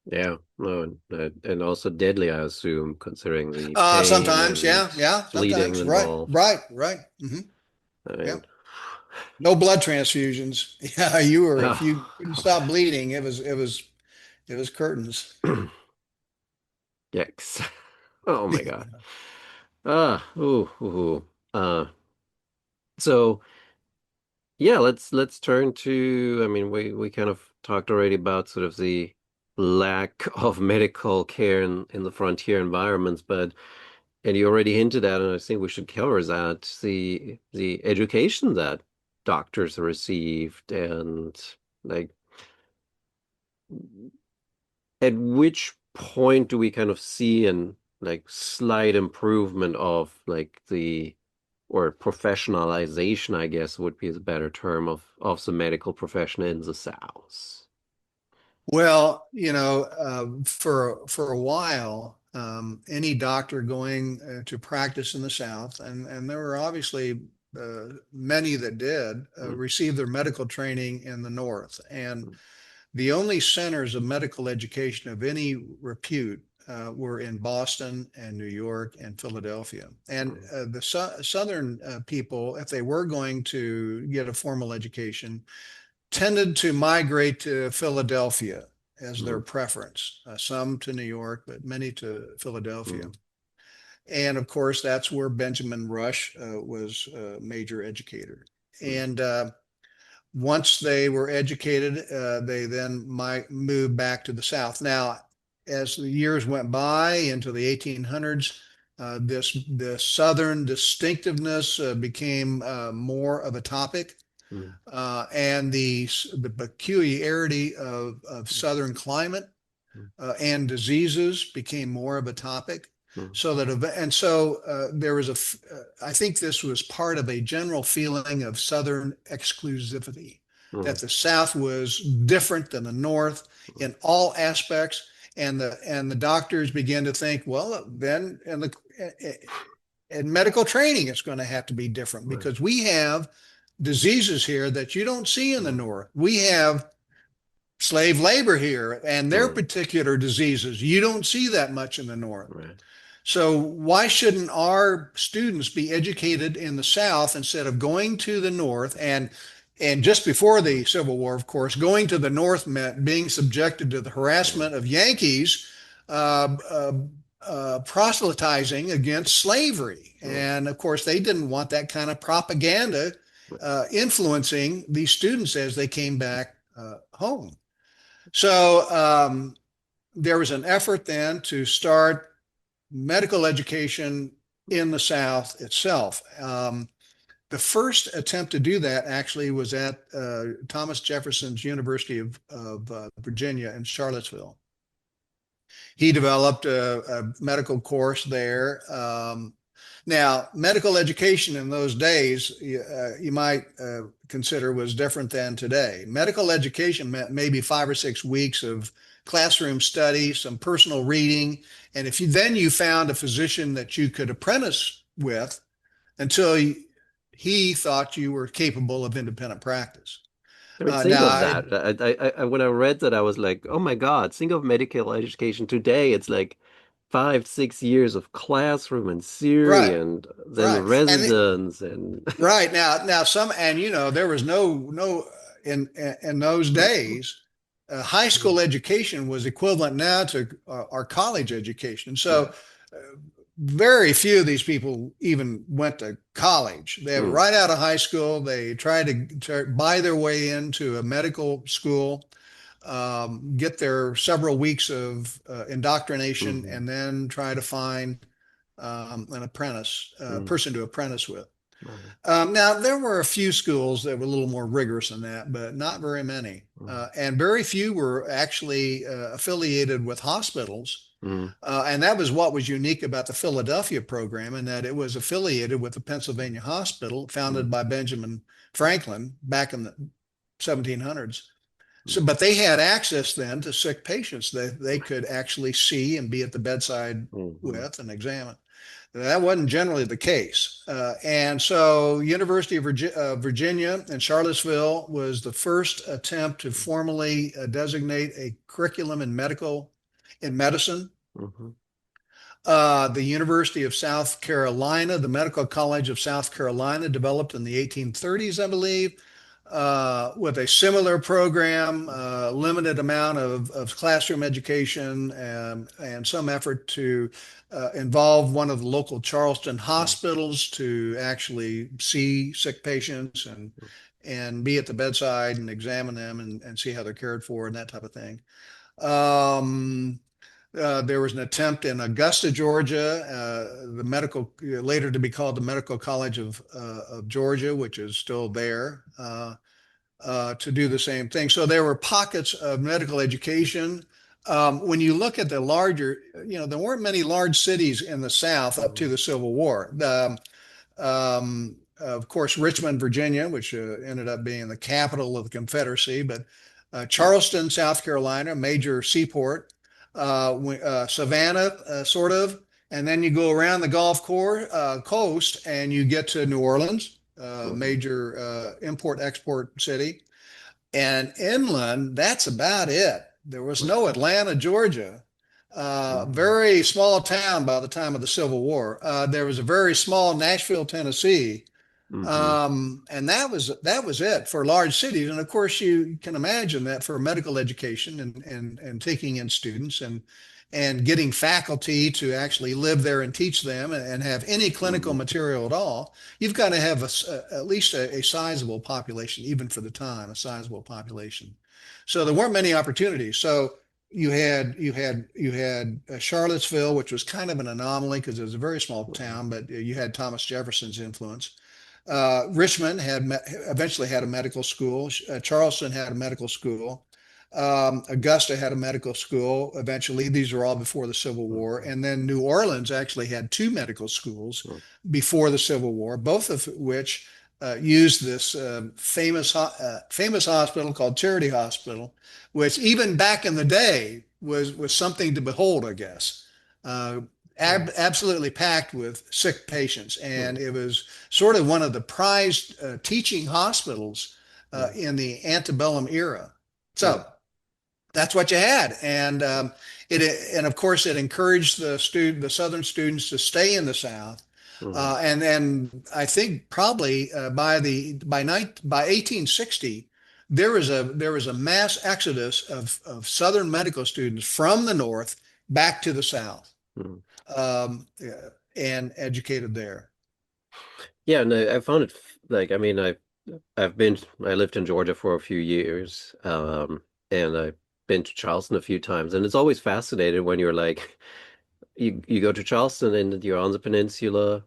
Yeah. No, and also deadly, I assume, considering the pain sometimes, and yeah, bleeding sometimes, right, involved. right. I Yeah, mean, no blood transfusions. Yeah, you were if you couldn't oh, stop bleeding, it was curtains. yikes. Oh my God. Ooh. Uh, so. Yeah, let's turn to, I mean, we kind of talked already about sort of the lack of medical care in the frontier environments, but and you already hinted at, and I think we should cover that, the education that doctors received and like at which point do we kind of see an like slight improvement of like the or professionalization, I guess would be the better term of the medical profession in the South. Well, for a while, any doctor going to practice in the South, and there were obviously many that did Mm, receive their medical training in the North, and mm, the only centers of medical education of any repute were in Boston and New York and Philadelphia. And mm, the Southern people, if they were going to get a formal education, tended to migrate to Philadelphia as their mm, preference. Some to New York, but many to Philadelphia. mm, And of course, that's where Benjamin Rush was a major educator. mm, And once they were educated, they then might move back to the South. Now, as the years went by into the 1800s, this Southern distinctiveness became more of a topic, mm, and the peculiarity of mm, Southern climate mm, and diseases became more of a topic. mm, So that and so there was I think this was part of a general feeling of Southern exclusivity, mm, that the South was different than the North mm, in all aspects, and the doctors began to think, well, then in medical training, it's going to have to be different right, because we have diseases here that you don't see in the mm, North. We have slave labor here and their mm, particular diseases. You don't see that much in the North. right, So why shouldn't our students be educated in the South instead of going to the North? And just before mm, the Civil War, of course, going to the North meant being subjected to the mm, harassment of Yankees uh, uh, proselytizing against slavery. mm, And of course, they didn't want that kind of propaganda right, influencing these students as they came back home. So there was an effort then to start medical education in the South itself. The first attempt to do that actually was at Thomas Jefferson's University of Virginia in Charlottesville. He developed a medical course there. Now, medical education in those days, you might consider was different than today. Medical education meant maybe 5 or 6 weeks of classroom study, some personal reading, and if you then you found a physician that you could apprentice with until he thought you were capable of independent practice. I mean, think of Now, that. When I read that, I was like, oh my God, think of medical education today. It's like 5, 6 years of classroom and theory right, and then right, and residence and right now some, and there was no in those days, high school education was equivalent now to our college education. So right. uh, very few of these people even went to college. They were Mm, right out of high school. They tried to buy their way into a medical school, get their several weeks of indoctrination, mhm, and then try to find an apprentice, mm, person to apprentice with. right, Now, there were a few schools that were a little more rigorous than that, but not very many. mm, And very few were actually affiliated with hospitals. mm, And that was what was unique about the Philadelphia program, in that it was affiliated with the Pennsylvania Hospital, mm, founded by Benjamin Franklin back in the 1700s. So, mm, but they had access then to sick patients that they could actually see and be at the bedside mhm, with and examine. That wasn't generally the case. And so University of Virginia and Charlottesville was the first attempt to formally designate a curriculum in medicine. mhm, The University of South Carolina, the Medical College of South Carolina, developed in the 1830s, I believe, with a similar program, limited amount of classroom education, and some effort to involve one of the local Charleston mm, hospitals to actually see sick patients and be at the bedside and examine them and see how they're cared for and that type of thing. Um, there was an attempt in Augusta, Georgia, the medical later to be called the Medical College of Georgia, which is still there, to do the same thing. So there were pockets of medical education. When you look at the larger, there weren't many large cities in the South up to Mhm. the Civil War. Of course, Richmond, Virginia, which ended up being the capital of the Confederacy, but Mhm. Charleston, South Carolina, major seaport, Savannah, sort of, and then you go around the Coast and you get to New Orleans, Mhm. major import-export city. And inland, that's about it. There was no Atlanta, Georgia. Mhm. Very small town by the time of the Civil War. There was a very small Nashville, Tennessee, Mhm. and that was it for large cities. And of course, you can imagine that for medical education and taking in students and getting faculty to actually live there and teach them and have any clinical Mhm. material at all, you've got to have at least a sizable population, even for the time, a sizable population. So there weren't many opportunities. So you had Charlottesville, which was kind of an anomaly because it was a very small Mhm. town, but you had Thomas Jefferson's influence. Richmond eventually had a medical school. Charleston had a medical school. Augusta had a medical school eventually. These are all before the Civil War. Mhm. And then New Orleans actually had two medical schools before the Civil War, both of which used this famous hospital called Charity Hospital, which even back in the day was something to behold, I guess. Uh, Mhm. Absolutely packed with sick patients, and Mhm. it was sort of one of the prized teaching hospitals Mhm. in the antebellum era. Mhm. So that's what you had, and it and of course it encouraged the Southern students to stay in the South. Mhm. And I think probably by 1860 there was a mass exodus of Southern medical students from the North back to the South, Mhm. yeah, and educated there. Yeah, and I found it like I lived in Georgia for a few years, and I've been to Charleston a few times, and it's always fascinating when you're like you go to Charleston and you're on the peninsula,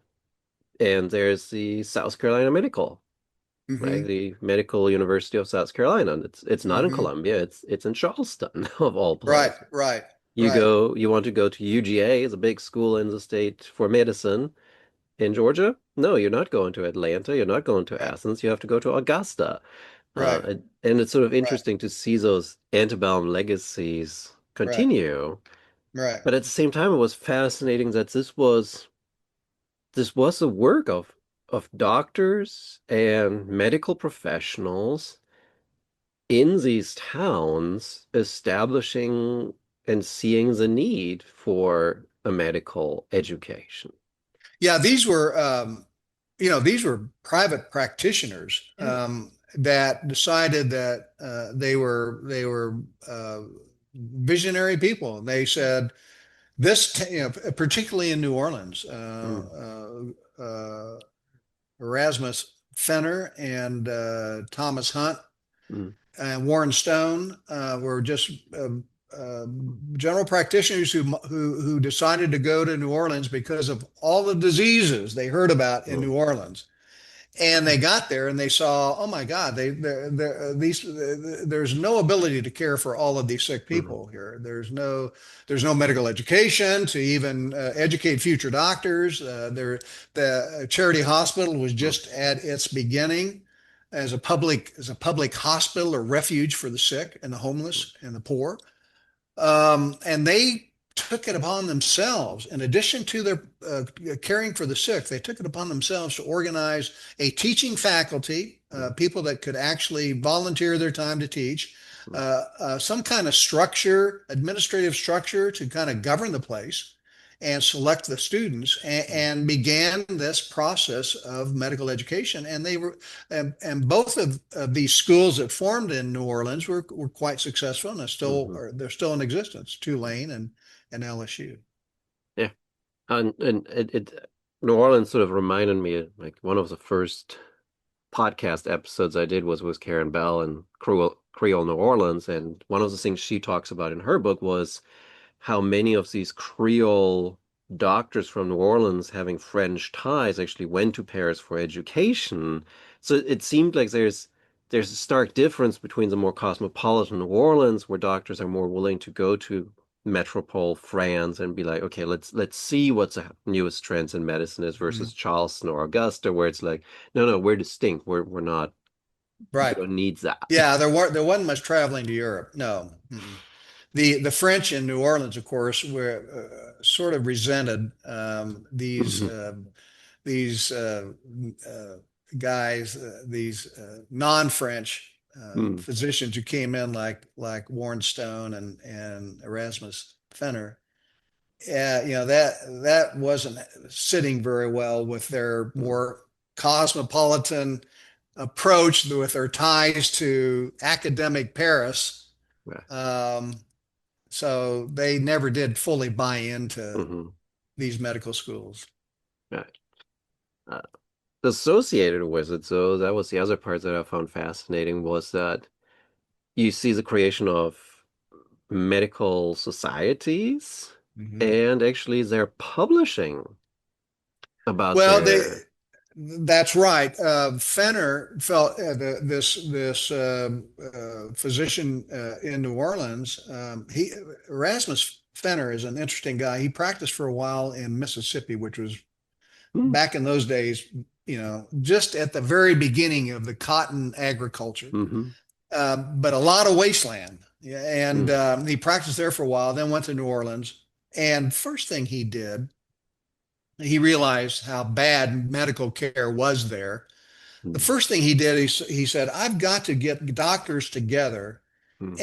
and there's the South Carolina Medical, right? Hmm. The Medical University of South Carolina. And it's not in Hmm. Columbia, it's in Charleston of all Right, places. right, right, You want to go to UGA, it's a big school in the state for medicine. In Georgia? No, you're not going to Atlanta. You're not going to right, Athens. You have to go to Augusta. right, And it's sort of right, interesting to see those antebellum legacies right, continue. right. But at the same time, it was fascinating that this was the work of doctors and medical professionals in these towns establishing and seeing the need for a medical education. Yeah, these were private practitioners Yeah. that decided that they were visionary people. They said particularly in New Orleans, Mm, Erasmus Fenner and Thomas Hunt mm, and Warren Stone were just general practitioners who decided to go to New Orleans because of all the diseases they heard about in mm, New Orleans. And they got there and they saw, oh my God, there's no ability to care for all of these sick mm, people here. There's no medical education to even educate future doctors. The Charity Hospital was mm, just at its beginning as a public hospital or refuge for the sick and the homeless and the poor. And they took it upon themselves, in addition to their caring for the sick, they took it upon themselves to organize a teaching faculty, mm, people that could actually volunteer their time to teach, mm, some kind of structure, administrative structure to kind of govern the place and select the students mm, and began this process of medical education. And they were, and both of these schools that formed in New Orleans were quite successful and mhm. they're still in existence, Tulane and LSU. Yeah. And New Orleans sort of reminded me of like one of the first podcast episodes I did was with Karen Bell and Creole New Orleans, and one of the things she talks about in her book was how many of these Creole doctors from New Orleans having French ties actually went to Paris for education. So it seemed like there's a stark difference between the more cosmopolitan New Orleans, where doctors are more willing to go to metropole France and be like, okay, let's see what's the newest trends in medicine is, versus Mhm. Charleston or Augusta, where it's like, no, we're distinct. We're not, we Right. don't need that. Yeah, there wasn't much traveling to Europe. No. Mm-mm. The French in New Orleans, of course, were sort of resented Hmm. these guys, these non-French Mm, physicians who came in like Warren Stone and Erasmus Fenner. That wasn't sitting very well with their mm, more cosmopolitan approach, with their ties to academic Paris. yeah. Um, so they never did fully buy into Hmm. these medical schools. Yeah. Uh, Associated with it, so that was the other part that I found fascinating, was that you see the creation of medical societies, Mhm. and actually they're publishing about Well, their. that's right. Fenner felt this physician in New Orleans. He Erasmus Fenner is an interesting guy. He practiced for a while in Mississippi, which was Hmm. back in those days, just at the very beginning of the cotton agriculture, Hmm. but a lot of wasteland. Yeah, and Mm, he practiced there for a while, then went to New Orleans. And first thing he did, he realized how bad medical care was there. The mm, first thing he did, he said, "I've got to get doctors together mm,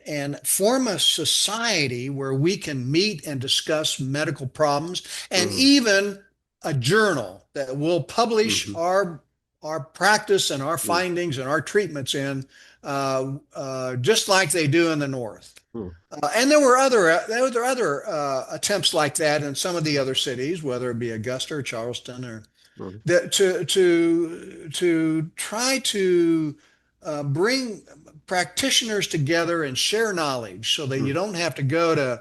and form a society where we can meet and discuss medical problems, and mm, even a journal that will publish mhm, our practice and our mm, findings and our treatments in, just like they do in the North." mm, And there were other attempts like that in some of the other cities, whether it be Augusta or Charleston, or mm, that to try to bring practitioners together and share knowledge, so that you mm, don't have to go to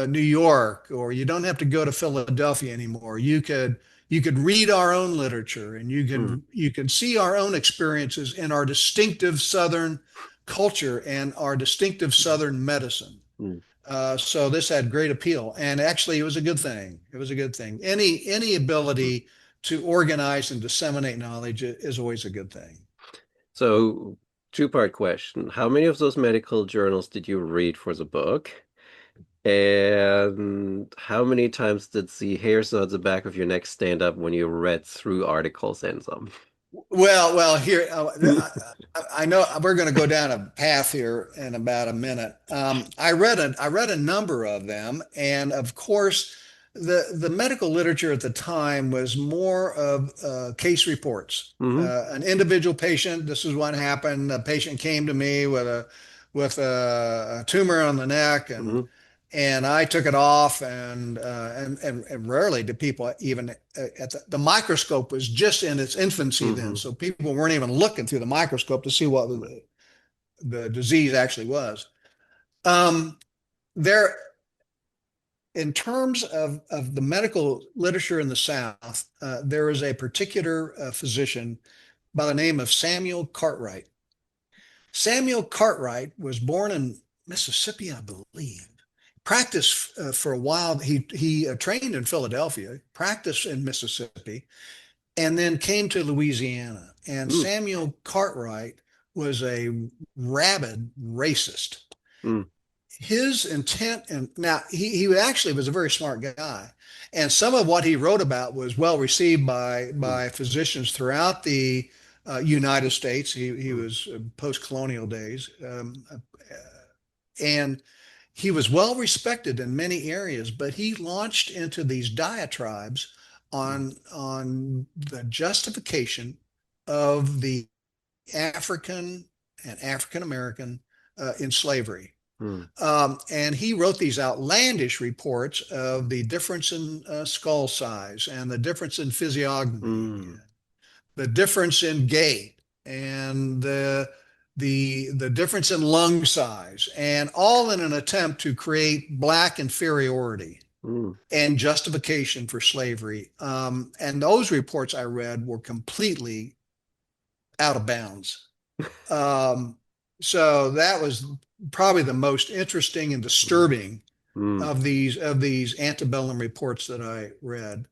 New York, or you don't have to go to Philadelphia anymore. You could read our own literature, and mm, you could see our own experiences in our distinctive Southern culture and our distinctive Southern medicine. mm. So this had great appeal, and actually, it was a good thing. It was a good thing. Any Mm. ability to organize and disseminate knowledge is always a good thing. So, two-part question. How many of those medical journals did you read for the book? And how many times did the hairs on the back of your neck stand up when you read through articles and some? Well, here I know we're going to go down a path here in about a minute. I read a number of them, and of course, the medical literature at the time was more of case reports. Hmm. An individual patient. This is what happened. A patient came to me with a tumor on the neck, and Hmm. and I took it off, and rarely did people even at the microscope was just in its infancy then, Hmm. so people weren't even looking through the microscope to see what the disease actually was. Um, there, in terms of the medical literature in the South, there is a particular physician by the name of Samuel Cartwright. Samuel Cartwright was born in Mississippi, I believe. Practiced for a while. He trained in Philadelphia, practiced in Mississippi, and then came to Louisiana. And Mm, Samuel Cartwright was a rabid racist. mm, His intent, and now he actually was a very smart guy, and some of what he wrote about was well received by mm, by physicians throughout the United States. He mm, was post-colonial days, and he was well respected in many areas, but he launched into these diatribes mm, on the justification of the African and African American in slavery. mm, And he wrote these outlandish reports of the difference in skull size and the difference in physiognomy, mm, the difference in gait, and the difference in lung size, and all in an attempt to create black inferiority Mm, and justification for slavery. And those reports I read were completely out of bounds. Um, so that was probably the most interesting and mm, disturbing mm, of these antebellum reports that I read.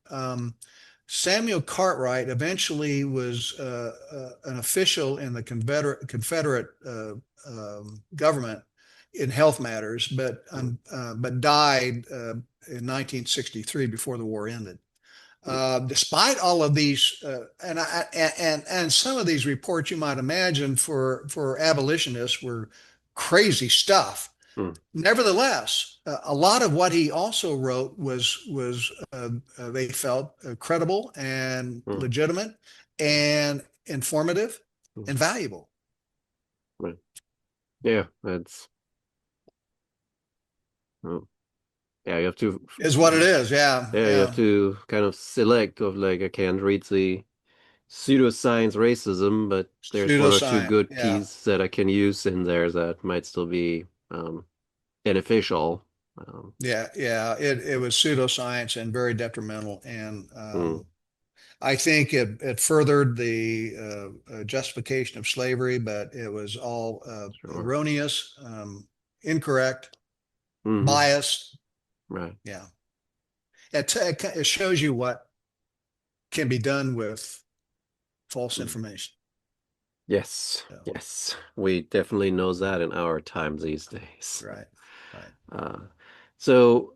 Samuel Cartwright eventually was an official in the Confederate government in health matters, mm, but died in 1963 before the war ended. Despite all of these, and some of these reports, you might imagine for abolitionists were crazy stuff. mm, Nevertheless, a lot of what he also wrote was they felt credible and mm, legitimate and informative mm, and valuable. right. Yeah, that's oh, yeah. You have to Is what it is. Yeah, yeah, you have yeah. to kind of select of like I can't read the pseudoscience racism, but there's one or two Pseudoscience. good Yeah, pieces that I can use in there that might still be beneficial. Um, yeah, yeah. It was pseudoscience and very detrimental. And mm, I think it furthered the justification of slavery, but it was all sure. erroneous, incorrect, Hmm. biased. Right. Yeah. It shows you what can be done with false Mm. information. Yes. So, Yes. We definitely know that in our times these days. right, right. Uh, so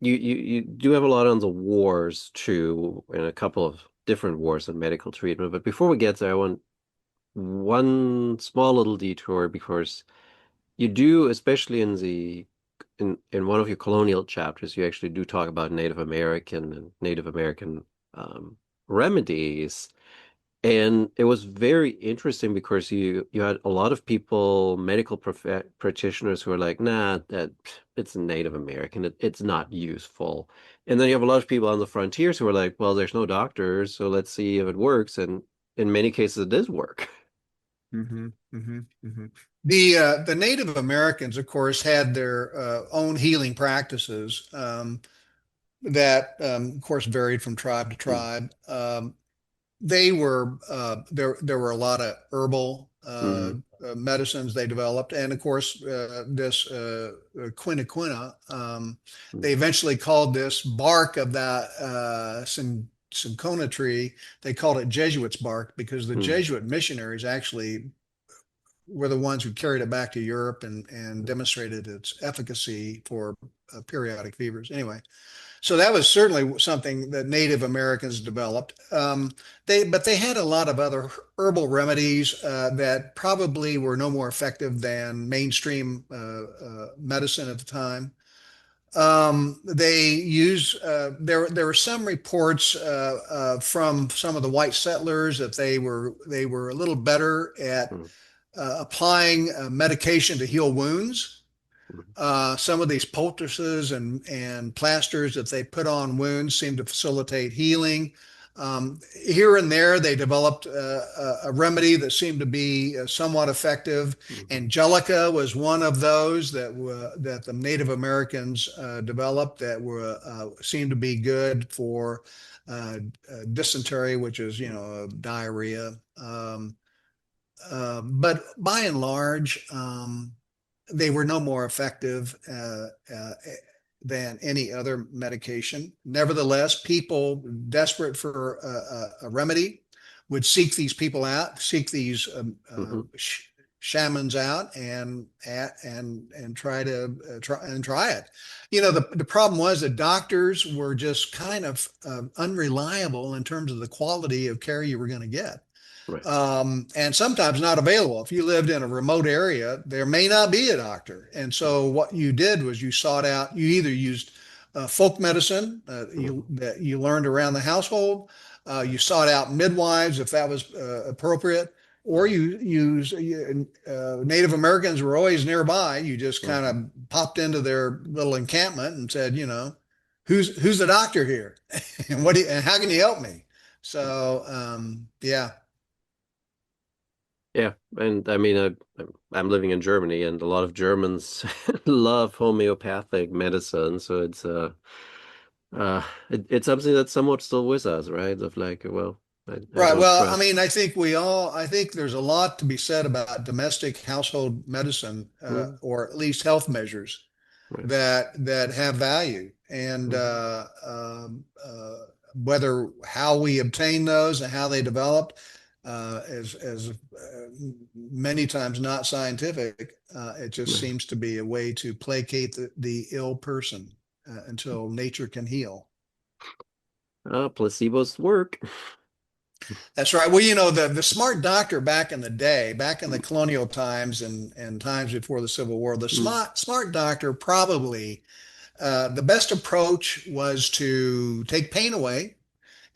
you do have a lot on the wars too, and a couple of different wars and medical treatment. But before we get there, I want one small little detour because you do, especially in one of your colonial chapters, you actually do talk about Native American and Native American um, remedies. And it was very interesting because you had a lot of people, medical practitioners who are like, nah, that it's Native American, it's not useful. And then you have a lot of people on the frontiers who are like, well, there's no doctors, so let's see if it works. And in many cases, it does work. Hmm. Hmm. Hmm. The Native Americans, of course, had their own healing practices that, of course, varied from tribe to Mm, tribe. They were there were a lot of herbal mm, medicines they developed, and of course this quina. mm, They eventually called this bark of that cinchona tree. They called it Jesuits bark because the mm, Jesuit missionaries actually were the ones who carried it back to Europe and mm, demonstrated its efficacy for periodic fevers. Anyway, so that was certainly something that Native Americans developed. But they had a lot of other herbal remedies that probably were no more effective than mainstream medicine at the time. They use there were some reports from some of the white settlers that they were a little better at mm, applying medication to heal wounds. mm, Some of these poultices and plasters that they put on wounds seem to facilitate healing. Here and there, they developed a remedy that seemed to be somewhat effective. mhm, Angelica was one of those that the Native Americans developed that were seemed to be good for uh, dysentery, which is diarrhea. But by and large, they were no more effective than any other medication. Nevertheless, people desperate for a remedy would seek these people out, seek these mhm, shamans out, and try it. The problem was that doctors were just kind of unreliable in terms of the quality of care you were going to get, right. and sometimes not available. If you lived in a remote area, there may not be a doctor. And Mm, so what you did was you sought out, you either used folk medicine mhm, that you learned around the household, you sought out midwives if that was appropriate, or mm, you use Native Americans were always nearby. You just kind mhm, of popped into their little encampment and said, who's the doctor here, and mm, and how can you help me? So, yeah. Yeah, and I mean, I'm living in Germany, and a lot of Germans love homeopathic medicine. So it's something that's somewhat still with us, right? Of like, well, I Right. don't Well, I trust. mean, I think there's a lot to be said about domestic household medicine, Mm, or at least health measures right. that have value. And Hmm. whether how we obtain those and how they developed is many times not scientific. It just Right. seems to be a way to placate the ill person until nature can heal. Placebos work. That's right. Well, the smart doctor back in the day, back in the colonial times and times before the Civil War, the Mm, smart doctor probably the best approach was to take pain away,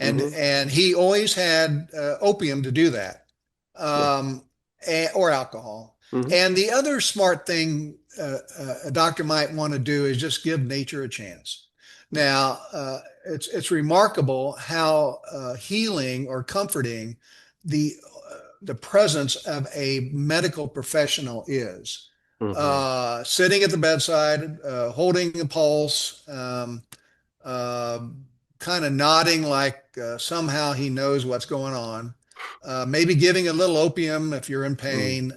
hmm. and he always had opium to do that, Yeah. um, or alcohol. Hmm. And the other smart thing a doctor might want to do is just give nature a chance. Now, it's remarkable how healing or comforting the the presence of a medical professional is. Hmm. Sitting at the bedside, holding a pulse, uh, kind of nodding like somehow he knows what's going on. Maybe giving a little opium if you're in Mm, pain.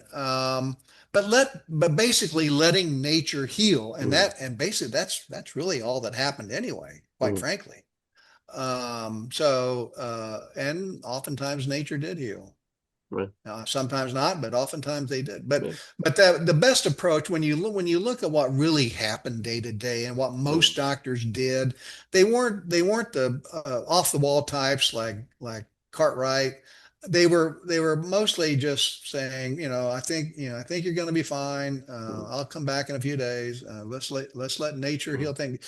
But basically letting nature heal, mm, and basically that's really all that happened anyway, quite mm, frankly. And oftentimes nature did heal. right. Sometimes not, but oftentimes they did. But Yeah. but the best approach when you look at what really happened day to day and what Mm, most doctors did, they weren't the off the wall types like Cartwright. They were mostly just saying, I think you're going to be fine. mm, I'll come back in a few days. Let's let nature mm, heal things.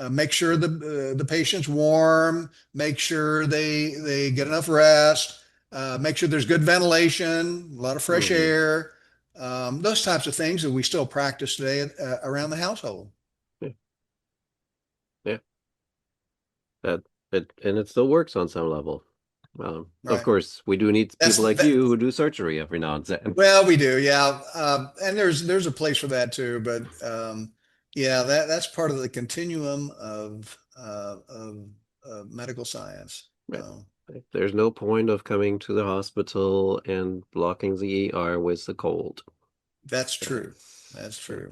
Make sure the patient's warm. Make sure they get enough rest, make sure there's good ventilation, a lot of fresh mm. air, those types of things that we still practice today around the household. Yeah. Yeah. That and it still works on some level. Of Right. course, we do need That's people like that. you who do surgery every now and then. Well, we do, yeah, and there's a place for that too. But yeah, that's part of the continuum of medical science. Right. So Like, there's no point of coming to the hospital and blocking the ER with the cold. that's true. That's That's true.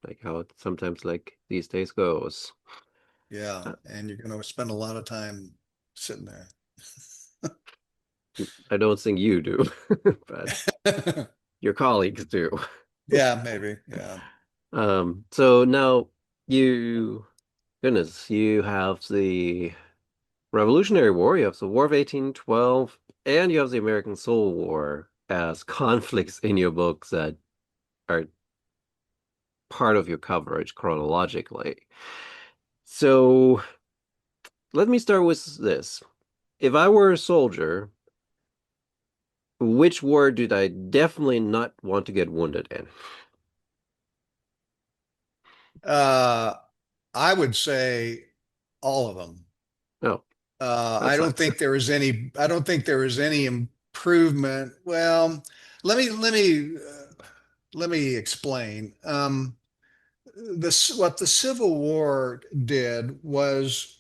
that's like how it sometimes like these days goes. Yeah, Uh, and you're going to spend a lot of time sitting I don't think you do, but there. your colleagues do. Yeah, maybe. Yeah. So now you, goodness, you have the Revolutionary War, you have the War of 1812, and you have the American Civil War as conflicts in your books that are part of your coverage chronologically. So let me start with this. If I were a soldier, which war did I definitely not want to get wounded in? Uh, I would say all of them. Oh, that I don't sucks. think there is any. I don't think there is any improvement. Well, let me explain. What the Civil War did was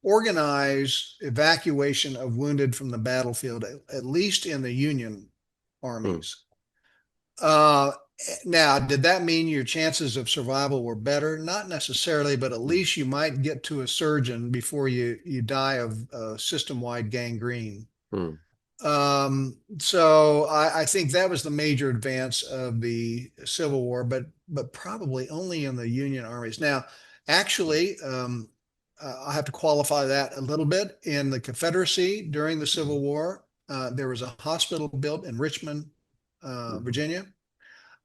organize evacuation of wounded from the battlefield, at least in the Union Hmm. armies. Uh, Now, did that mean your chances of survival were better? Not necessarily, but at Hmm. least you might get to a surgeon before you die of system-wide gangrene. Hmm. So I think that was the major advance of the Civil War, but probably only in the Union armies. Now, actually, I have to qualify that a little bit. In the Confederacy during the Civil War, there was a hospital built in Richmond, Hmm. Virginia,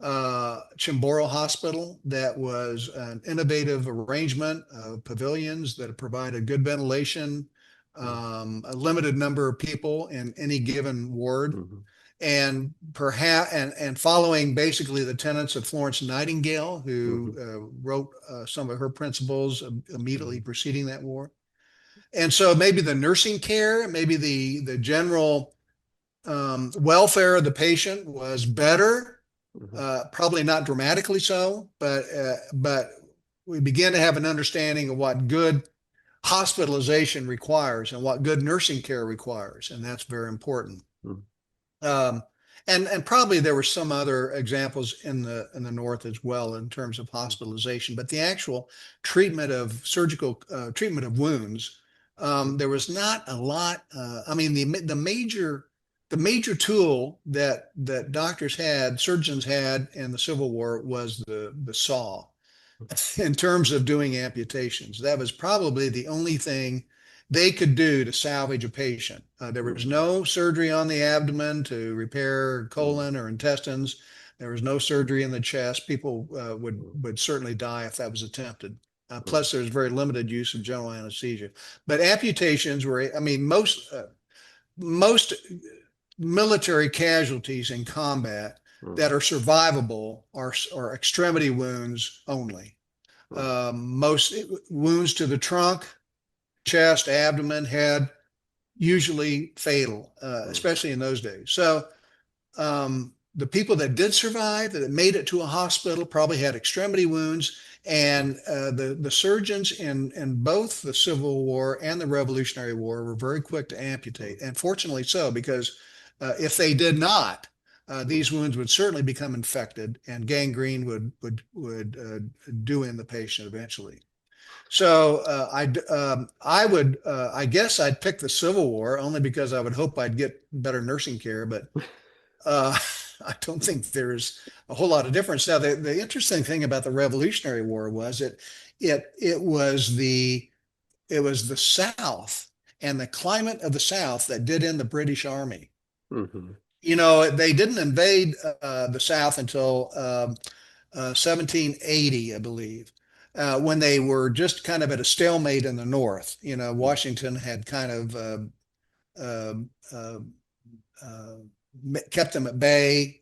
Chimboro Hospital, that was an innovative arrangement of pavilions that provided good ventilation, Hmm. a limited number of people in any given ward, Hmm. and perhaps and following basically the tenets of Florence Nightingale, who Hmm. wrote some of her principles immediately Hmm. preceding that war. And so maybe the nursing care, maybe the general welfare of the patient was better, Mhm. probably not dramatically so, but we begin to have an understanding of what good hospitalization requires and what good nursing care requires, and that's very important. Mhm. Um, and probably there were some other examples in the north as well in terms of hospitalization, but the actual treatment of surgical treatment of wounds, there was not a lot. I mean, the major tool that doctors had, surgeons had in the Civil War was the saw in terms of doing amputations. That was probably the only thing they could do to salvage a patient. There was Mhm. no surgery on the abdomen to repair Mhm. colon or intestines. There was no surgery in the chest. People Mhm. would certainly die if that was attempted. Mhm. Plus, there's very limited use of general anesthesia. But amputations were, I mean, most military casualties in combat that Mhm. are survivable are extremity wounds only. Right. Most wounds to the trunk, chest, abdomen, head, usually fatal, Mhm. especially in those days. So the people that did survive, that made it to a hospital, probably had extremity wounds. And the surgeons in both the Civil War and the Revolutionary War were very quick to amputate, and fortunately so, because if they did not, Mhm. these wounds would certainly become infected, and gangrene would do in the patient eventually. So I would I guess I'd pick the Civil War only because I would hope I'd get better nursing care, but uh, I don't think there's a whole lot of difference. Now, the interesting thing about the Revolutionary War was it was it was the South and the climate of the South that did in the British Army. Mhm. You know, they didn't invade the South until 1780, I believe, when they were just kind of at a stalemate in the North. You know, Mhm. Washington had kind of uh, uh, uh, kept them at bay.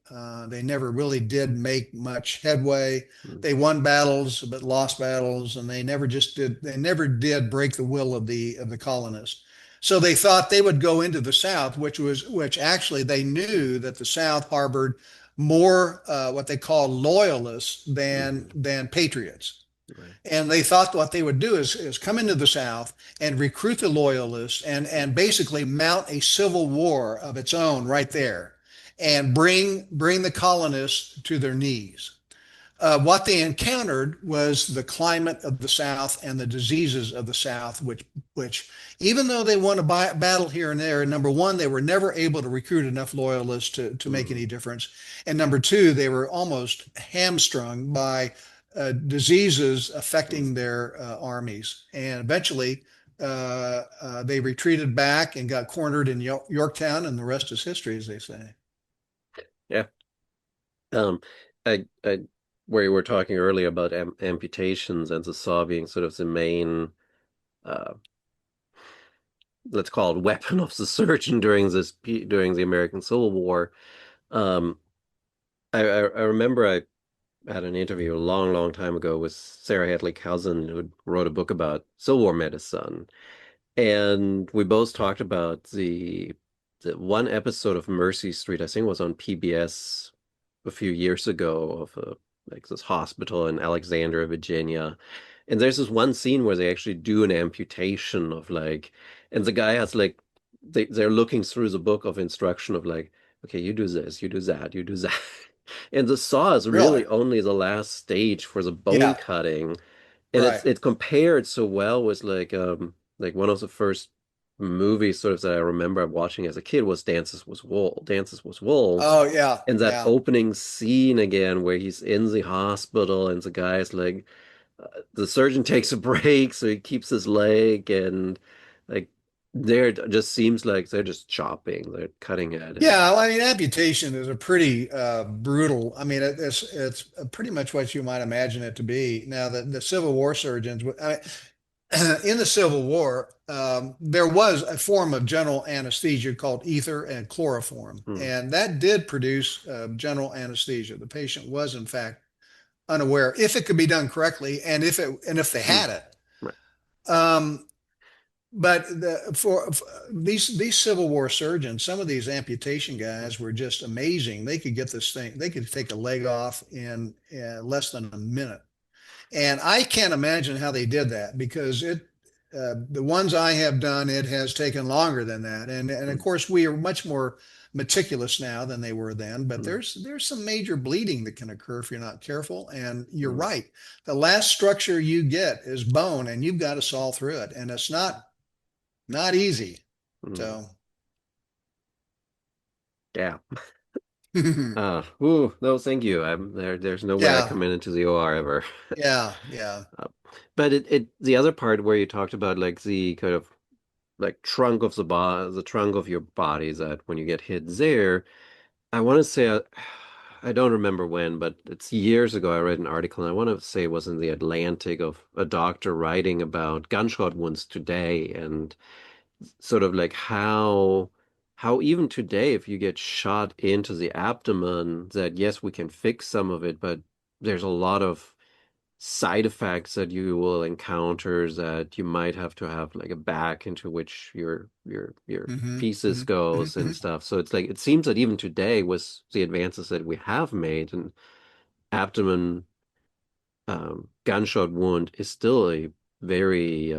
They never really did make much headway. Mhm. They won battles, but lost battles, and they never just did. They never did break the will of the colonists. So they thought they would go into the South, which actually they knew that the South harbored more what they called loyalists Mhm. than patriots. Right. And they thought what they would do is come into the South and recruit the loyalists and basically mount a civil war of its own right there and bring the colonists to their knees. What they encountered was the climate of the South and the diseases of the South, which even though they won a battle here and there, number one, they were never able to recruit enough loyalists to make Mhm. any difference. And number two, they were almost hamstrung by diseases affecting Mhm. their armies. And eventually, they retreated back and got cornered in Yorktown, and the rest is history, as they say. Yeah. Um, I, where you were talking earlier about amputations and the saw being sort of the main, uh, let's call it weapon of the surgeon during during the American Civil War. Um, I remember I had an interview a long, long time ago with Sarah Hadley Cousin, who wrote a book about Civil War medicine, and we both talked about the one episode of Mercy Street. I think it was on PBS a few years ago of like this hospital in Alexandria, Virginia. And there's this one scene where they actually do an amputation of like, and the guy has like they're looking through the book of instruction of like, okay, you do this, you do that, you do that. And the saw is Really? really only the last stage for the bone Yeah, cutting. And right. it's compared so well with like one of the first movies sort of that I remember watching as a kid was Dances with Wolves. Oh, yeah, And that yeah. opening scene again where he's in the hospital and the guy's like the surgeon takes a break so he keeps his leg and like there it just seems like they're just chopping, they're cutting at it. Yeah, well, I mean, amputation is a pretty brutal. I mean, it's pretty much what you might imagine it to be. Now, the Civil War surgeons, in the Civil War, there was a form of general anesthesia called ether and chloroform, Hmm. and that did produce general anesthesia. The patient was, in fact, unaware if it could be done correctly, and if they Hmm. had it. Right. Um, but for these Civil War surgeons, some of these amputation guys were just amazing. They could get this thing, they could take a leg off in less than a minute. And I can't imagine how they did that because the ones I have done, it has taken longer than that. And of Mm, course, we are much more meticulous now than they were then. But mm, there's some major bleeding that can occur if you're not careful. And you're mm, right. The last structure you get is bone, and you've got to saw through it, and it's not easy. mm. So Yeah. Ooh, no, thank you. There's no way I yeah, come into the OR ever. yeah. Uh, but the other part where you talked about like the kind of like the trunk of your body that when you get hit there, I want to say I don't remember when, but it's years ago I read an article and I want to say it was in the Atlantic of a doctor writing about gunshot wounds today and sort of like how even today if you get shot into the abdomen that yes we can fix some of it but there's a lot of side effects that you will encounter that you might have to have like a bag into which your Hmm. feces Hmm. goes and Hmm. stuff. So it's like it seems that even today with the advances that we have made an abdomen gunshot wound is still a very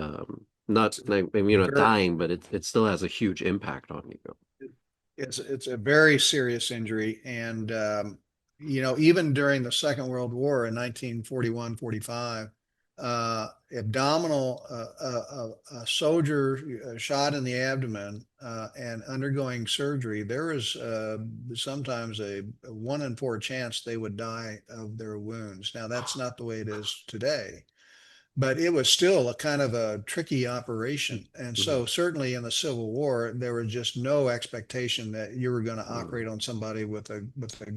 not like I mean, you're not Very, dying, but it still has a huge impact on you. it's a very serious injury, and even during the Second World War in 1941, 45, abdominal a soldier shot in the abdomen and undergoing surgery, there is sometimes a 1 in 4 chance they would die of their wounds. Now that's not the way it is today, but it was still a kind of a tricky operation. And so Mhm, certainly in the Civil War, there was just no expectation that you were going to mhm, operate on somebody with a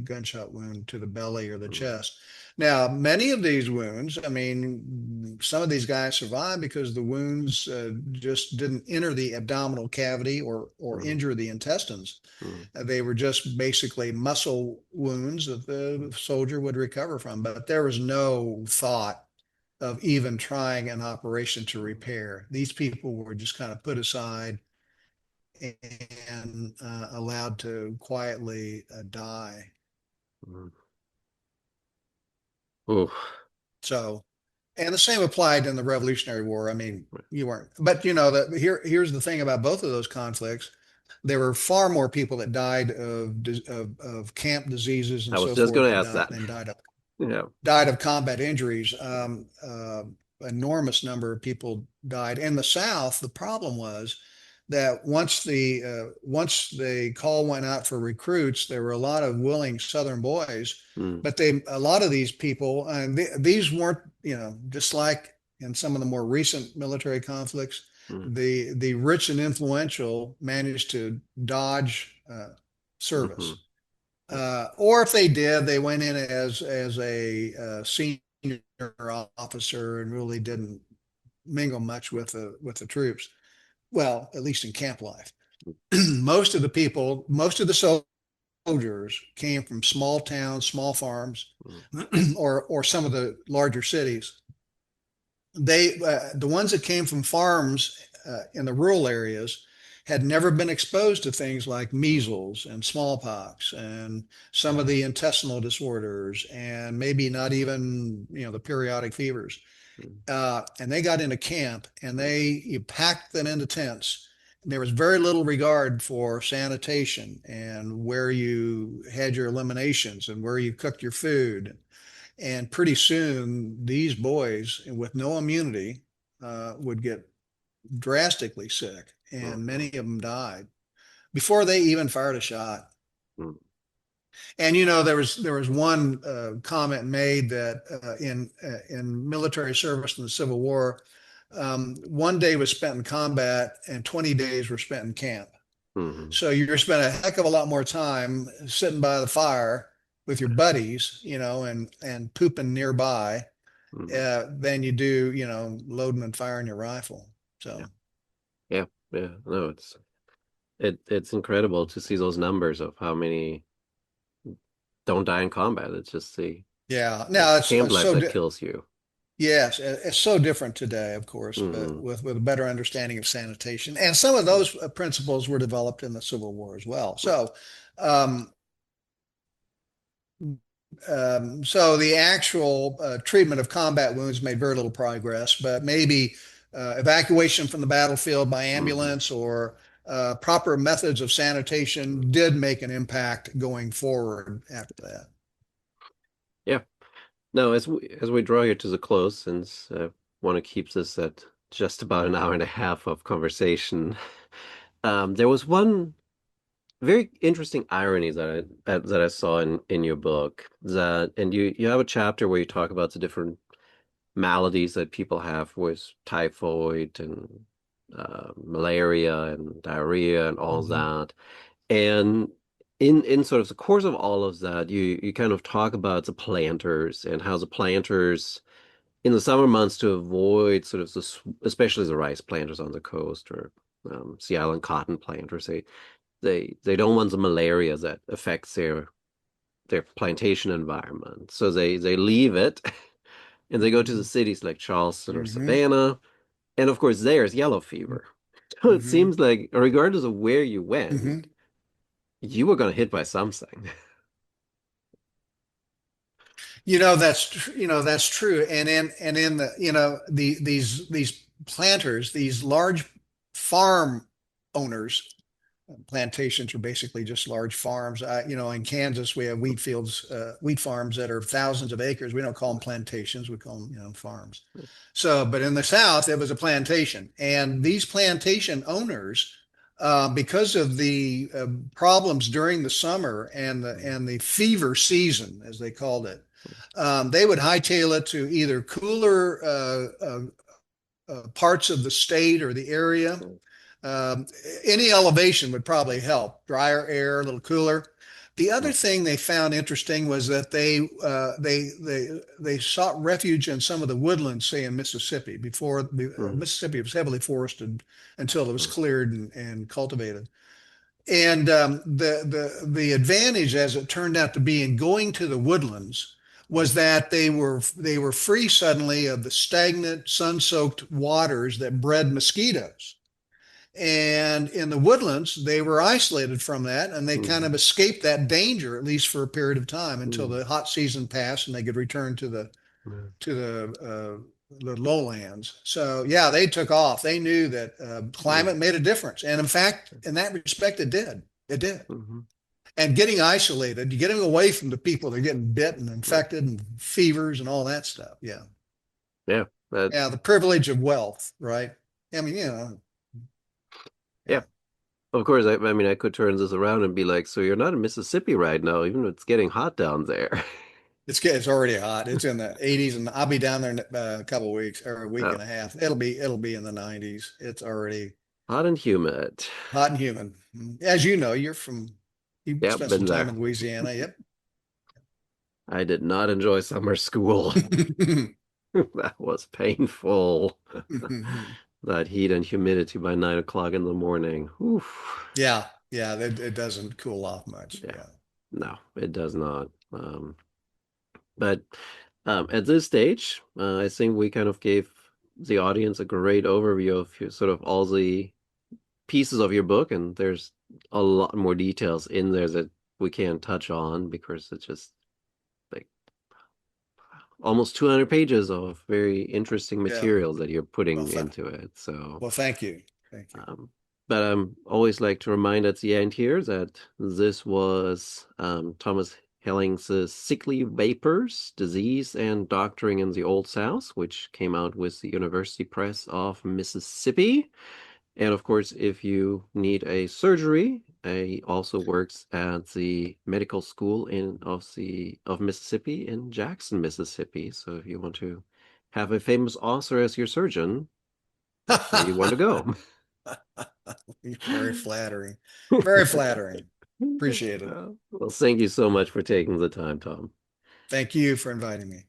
gunshot wound to the belly or the mhm, chest. Now, many of these wounds, I mean, some of these guys survived because the wounds just didn't enter the abdominal cavity or mhm, injure the intestines. mhm, They were just basically muscle wounds that the soldier would recover from, but there was no thought of even trying an operation to repair. These people were just kind of put aside and allowed to quietly die. mhm. Oof. So, and the same applied in the Revolutionary War. I mean, you weren't, but here's the thing about both of those conflicts. There were far more people that died of camp diseases and I was so just forth going to ask that. than died of Yeah. combat injuries. Enormous number of people died. In the South, the problem was that once the call went out for recruits, there were a lot of willing Southern boys, Mm, but a lot of these people, and these weren't, just like in some of the more recent military conflicts, mm, the rich and influential managed to dodge mhm. service. Or if they did, they went in as a senior officer and really didn't mingle much with the troops. Well, at least in camp life. Most of the soldiers came from small towns, small farms, Mm, or some of the larger cities. The ones that came from farms in the rural areas had never been exposed to things like measles and smallpox and some of the intestinal disorders and maybe not even the periodic fevers. mm, And they got into camp and mm, you packed them into tents. There was very little regard for sanitation and where you had your eliminations and where you cooked your food. And pretty soon, these boys with no immunity would get drastically sick, and mhm, many of them died before they even fired a shot. mm, And there was one comment made that in military service in the Civil War, 1 day was spent in combat and 20 days were spent in camp. mhm, So you're spent a heck of a lot more time sitting by the fire with your buddies, and pooping nearby mhm. than you do, loading and firing your rifle. Yeah. So Yeah. Yeah. No, it's incredible to see those numbers of how many don't die in combat. It's just the yeah, like now it's camp life so that kills you. Yes, it's so different today, of course, but Hmm. with a better understanding of sanitation. And some of those principles were developed in the Civil War as well. Um, so the actual treatment of combat wounds made very little progress, but maybe evacuation from the battlefield by Hmm. ambulance or proper methods of sanitation did make an impact going forward after that. Yeah. Now, as we draw here to the close, since I want to keep this at just about an hour and a half of conversation, there was one very interesting irony that I saw in your book that, and you have a chapter where you talk about the different maladies that people have with typhoid and malaria and diarrhea and all Mhm. that. And in sort of the course of all of that, you kind of talk about the planters and how the planters in the summer months to avoid sort of especially the rice planters on the coast or Sea Island cotton planters, they don't want the malaria that affects their plantation environment. So they leave it and they go to the Mhm. cities like Charleston or Mhm. Savannah. And of course, there's yellow fever. So it Mhm. seems like, regardless of where you went, Mhm. you were going to hit by something. That's true. And in the these planters, these large farm owners, plantations are basically just large farms. In Kansas, we have wheat fields, wheat farms that are thousands of acres. We don't call them plantations; we call them, farms. So, but in the South, it was a plantation, and these plantation owners, because of the problems during the summer and the fever season, as they called it, they would hightail it to either cooler parts of the state or the area. um, any elevation would probably help. Drier air, a little cooler. The other thing they found interesting was that they sought refuge in some of the woodlands, say in Mississippi, before Mississippi was heavily forested until it was cleared and cultivated. And the advantage, as it turned out to be, in going to the woodlands was that they were free suddenly of the stagnant, sun-soaked waters that bred mosquitoes. And in the woodlands, they were isolated from that and they kind of escaped that danger, at least for a period of time, until the hot season passed and they could return to the lowlands. So yeah, they took off. They knew that climate made a difference, and in fact, in that respect, it did. It did. And getting isolated, getting away from the people that are getting bit and infected and fevers and all that stuff. Yeah, Yeah, that yeah, the privilege of wealth, right? I mean, yeah. yeah. Of course, I mean, I could turn this around and be like, so you're not in Mississippi right now, even though it's getting hot down there. It's already hot. It's in the 80s, and I'll be down there in a couple of weeks or a week Oh, and a half. It'll be in the 90s. It's already hot and humid. hot and humid. As you know, you Yep, spent some been time there. in Louisiana. Yep. I did not enjoy summer school. That was painful. That heat and humidity by 9 o'clock in the morning. Oof. Yeah, yeah, it doesn't cool off much. Yeah, Yeah. no, it does not. But at this stage, I think we kind of gave the audience a great overview of sort of all the pieces of your book, and there's a lot more details in there that we can't touch on because it's just like almost 200 pages of very interesting Yeah. material that you're Well, putting into it. So, thank you. Thank you. um, but always like to remind at the end here that this was Thomas Hellings' Sickly Vapors, Disease and Doctoring in the Old South, which came out with the University Press of Mississippi. And of course, if you need a surgery, he also works at the medical school of Mississippi in Jackson, Mississippi. So if you want to have a famous author as your surgeon, that's where you want to go. Very flattering. Very flattering. Appreciate it. Well, thank you so much for taking the time, Tom. Thank you for inviting me.